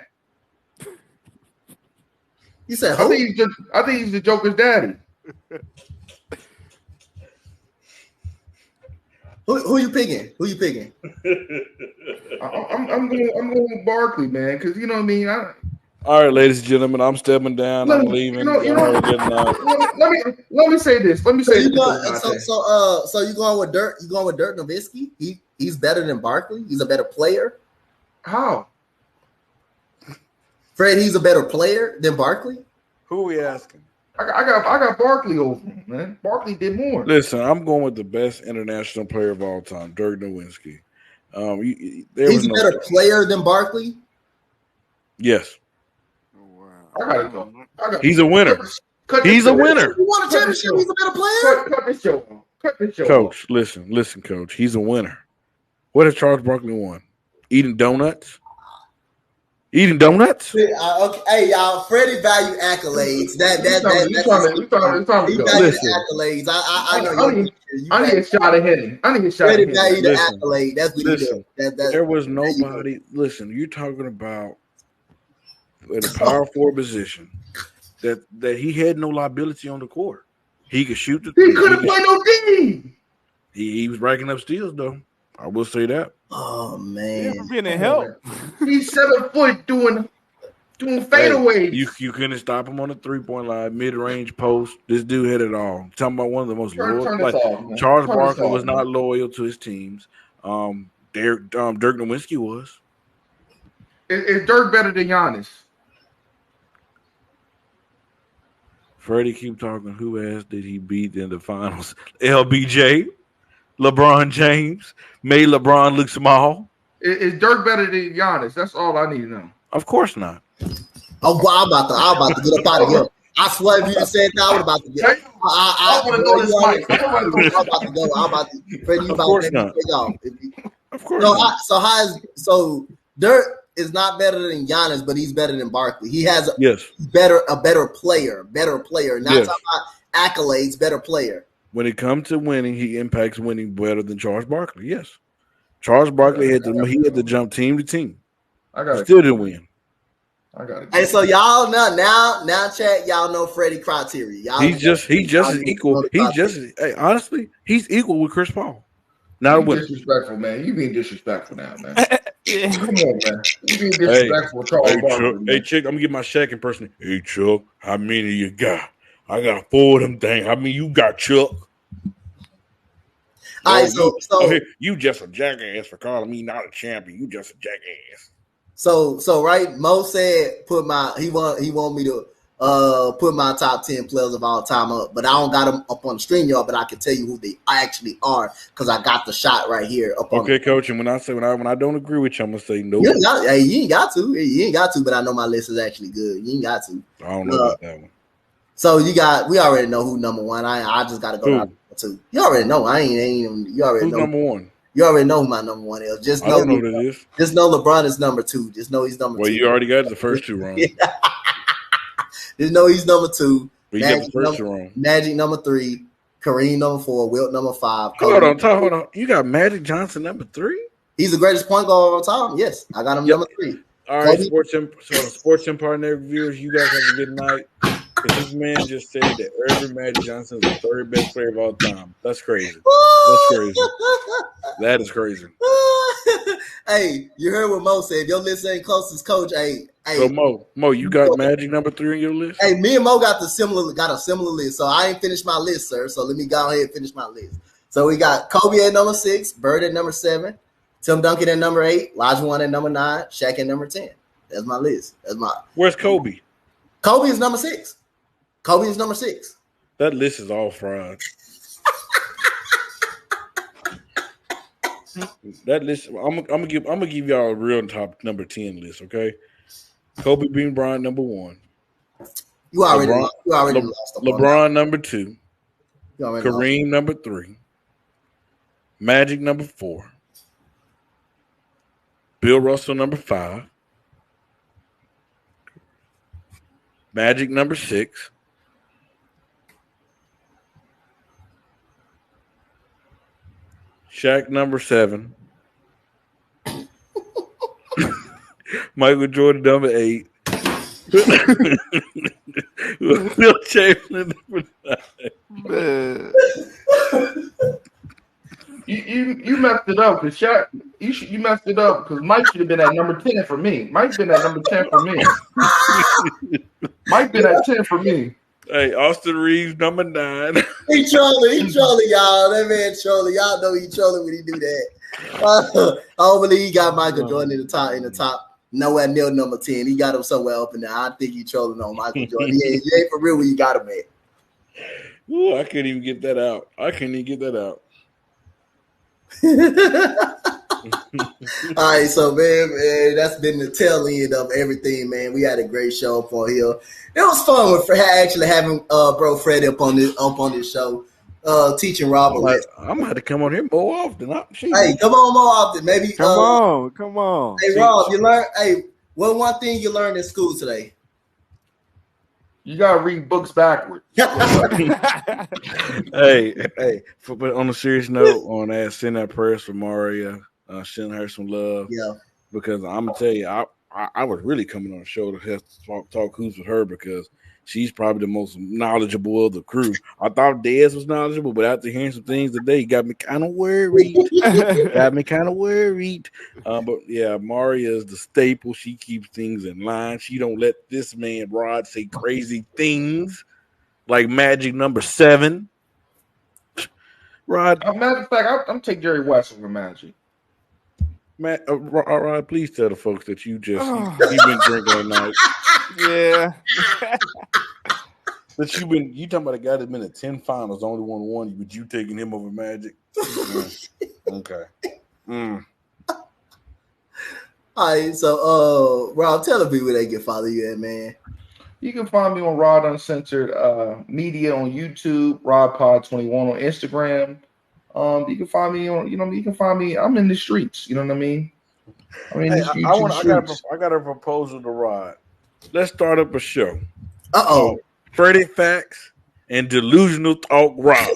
You said I who? think he's the Joker's daddy. Who you picking? Who you picking? I'm going with Barkley, man, because you know what I mean. All right, ladies and gentlemen, I'm stepping down. I'm leaving. Let me say this. Let me So say you this. going? So you going with Dirk? You going with Dirk Nowitzki? He's better than Barkley. He's a better player. How? Fred, he's a better player than Barkley. Who are we asking? I got Barkley over him, man. Barkley did more. Listen, I'm going with the best international player of all time, Dirk Nowitzki. He's a better player than Barkley. Yes. I gotta go. He's a winner. He's a winner. He won a championship. He's a better player. Cut this show off. Cut this show Coach, off. listen, Coach. He's a winner. What has Charles Barkley won? Eating donuts? Eating donuts? Okay. Hey, y'all, Freddie value accolades. You talking accolades. I know I need a shot of Henny. Freddie value the Listen, accolade. That's what listen, he did. there was nobody. Listen, you're talking about in a power forward position that he had no liability on the court. He could shoot the He couldn't play no D. He was racking up steals though. I will say that. Oh man, Yeah, for being a help. He's 7 foot doing fadeaways. You couldn't stop him on the 3-point line, mid range post. This dude had it all. Talking about one of the most loyal. Like Charles Barkley was not loyal to his teams. Dirk Nowitzki was. Is Dirk better than Giannis? Freddie keep talking. Who ass did he beat in the finals? LBJ, LeBron James made LeBron look small. Is Dirk better than Giannis? That's all I need to know. Of course not. Oh, well, I'm about to get up out of here. I swear, if you said that, I was about to get. I want to know this mic. I'm about to go. I'm about to. Freddie, you Of about course to not. take off. Of course So, not. so Dirk? is not better than Giannis, but he's better than Barkley. He has a better player. Not talking about accolades, better player. When it comes to winning, he impacts winning better than Charles Barkley. Yes, Charles Barkley had to jump team to team. Still didn't win. Hey, so y'all now, chat. Y'all know Freddie criteria. He's just as equal. Honestly, he's equal with Chris Paul. Now disrespectful, man. You being disrespectful now, man. Come on, man. You being disrespectful, Charles Barkley. Hey, Chick, I'm gonna get my Shaq impersonation. Hey, Chuck, how many you got? I got 4 of them things. How many you got, Chuck? All right, so you just a jackass for calling me not a champion. You just a jackass. So right, Mo said he want me to put my top 10 players of all time up, but I don't got them up on the stream, y'all. But I can tell you who they actually are because I got the shot right here. Okay, Coach. And when I don't agree with you, I'm gonna say no. You ain't got to. But I know my list is actually good. You ain't got to. I don't know about that one. So we already know who number one. I just got to go down to number 2. You already know. You already who's know number 1. You already know who my number 1 is. Just know I don't know who it is. Just know LeBron is number 2. Just know he's number 2. Well, you already got the first 2 wrong. Just know he's number 2. But you got the first 2 wrong. Magic number 3. Kareem number 4. Wilt number 5. Hold on. You got Magic Johnson number 3? He's the greatest point guard of all time. Yes, I got him number 3. All right, Sports Empire Network viewers, you guys have a good night. Because this man just said that Irvin Magic Johnson is the 3rd best player of all time. That's crazy. That is crazy. Hey, you heard what Mo said. If your list ain't closest, Coach. Hey. So Mo, you got Magic number 3 on your list? Hey, me and Mo got a similar list. So I ain't finished my list, sir. So let me go ahead and finish my list. So we got Kobe at number 6, Bird at number 7, Tim Duncan at number 8, Olajuwon at number 9, Shaq at number 10. That's my list. Where's Kobe? Kobe is number 6. That list is all fraud. That list, I'm gonna give y'all a real top number 10 list, okay? Kobe Bean Bryant number 1. You already lost. LeBron number 2. Kareem number 3. Magic number 4. Bill Russell number 5. Magic number 6. Shaq number 7. Michael Jordan number 8. Will Chamberlain number 9. You messed it up because Shaq. You messed it up because Mike should have been at number 10 for me. Mike's been at number 10 for me. Mike been at 10 for me. Hey, Austin Reeves number 9. He trolling, y'all. That man trolling. Y'all know he trolling when he do that. I don't believe he got Michael Jordan in the top. Nowhere near number 10. He got him somewhere up in there. I think he trolling on Michael Jordan. He ain't for real when you got him at. Ooh, I couldn't even get that out. All right, so man, that's been the tail end of everything, man. We had a great show up on here. It was fun with actually having bro Freddie up on this show, teaching Rob. I'm gonna have to come on here more often. Hey, come on more often. Maybe come on. Hey, Rob, you learn. Hey, what one thing you learned in school today? You gotta read books backwards. Hey, but on a serious note, on that, send that prayers for Maria. Send her some love. Yeah. Because I'm gonna tell you, I was really coming on the show to have to talk hoops with her because she's probably the most knowledgeable of the crew. I thought Dez was knowledgeable, but after hearing some things today, got me kind of worried. But yeah, Maria is the staple. She keeps things in line. She don't let this man Rod say crazy things like Magic number 7. Rod, matter of fact, I'm take Jerry West over Magic. Matt, Rod, please tell the folks that you've been drinking all night. Yeah. But you talking about a guy that's been at 10 finals, only won, but you taking him over Magic? Okay. All right, so Rob, tell the people they can follow you at, man. You can find me on Rod Uncensored Media on YouTube, RodPod21 on Instagram. You can find me on, I'm in the streets, you know what I mean? I mean, Hey, the I got a proposal to Rod. Let's start up a show. Uh-oh. Freddie Facts and Delusional Talk Rod.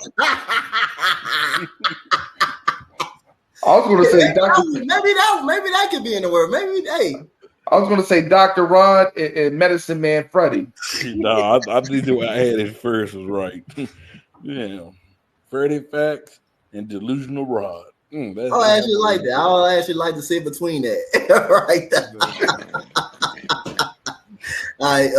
I was going to say maybe that could be in the word. Maybe I was going to say Dr. Rod and Medicine Man Freddie. No, I think the way I had it first was right. Yeah, Freddie Facts and Delusional Rod. I'll actually like that. I'll actually like to sit between that. Right there. All right,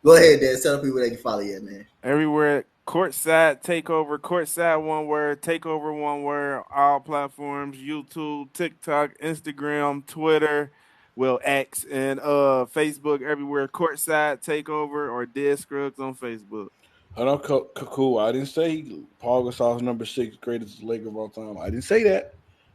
go ahead, Dan. Tell the people they can follow you, man. Everywhere, Courtside Takeover, Courtside one word, Takeover one word, all platforms, YouTube, TikTok, Instagram, Twitter, X, and Facebook, everywhere, Courtside Takeover or Dead Scruggs on Facebook. Cool. I didn't say Paul Gasol's number 6 greatest Laker of all time. I didn't say that.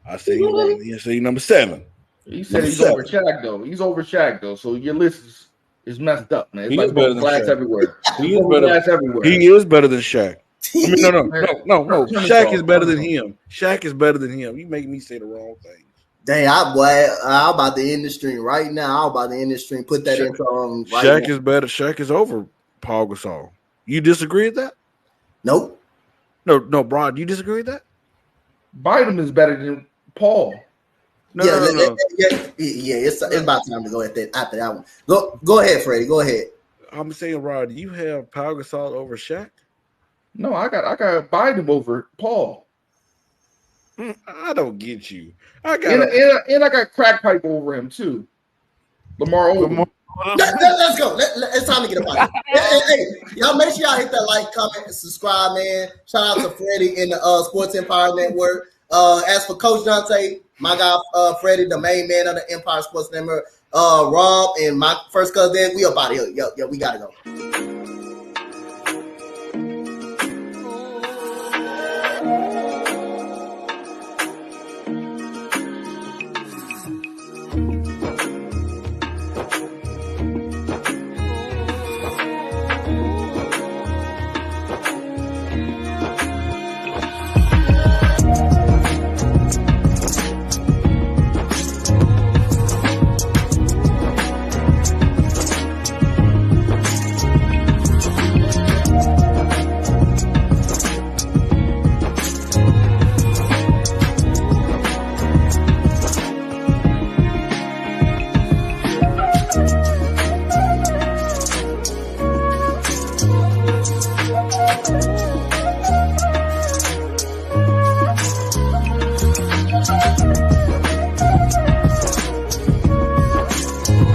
I said he didn't say number 7. He said he's over Shaq though. He's over Shaq though. So your list is messed up, man. It's like broken glass everywhere. He is better than Shaq. I mean, no. Shaq is better than him. Shaq is better than him. You make me say the wrong thing. Dang, I'm about to end the stream right now. I'm about to end the stream. Put that intro on right Shaq now. is better. Shaq is over Paul Gasol. You disagree with that? Nope. No, Brad, you disagree with that? Bynum is better than Paul. No. It's about time to go after that one. Go ahead, Freddie. Go ahead. I'm saying, Rod, you have Paul Gasol over Shaq? No, I got Bynum over Paul. I don't get you. I got Crack Pipe over him too. Lamar Odom. Let's go. It's time to get up out of here. Hey, y'all make sure y'all hit that like, comment, and subscribe, man. Shout out to Freddie in the Sports Empire Network. As for Coach Dante, my guy Freddie, the main man of the Empire Sports Network, Rob and my first cousin, we up out of here. Yo, we gotta go.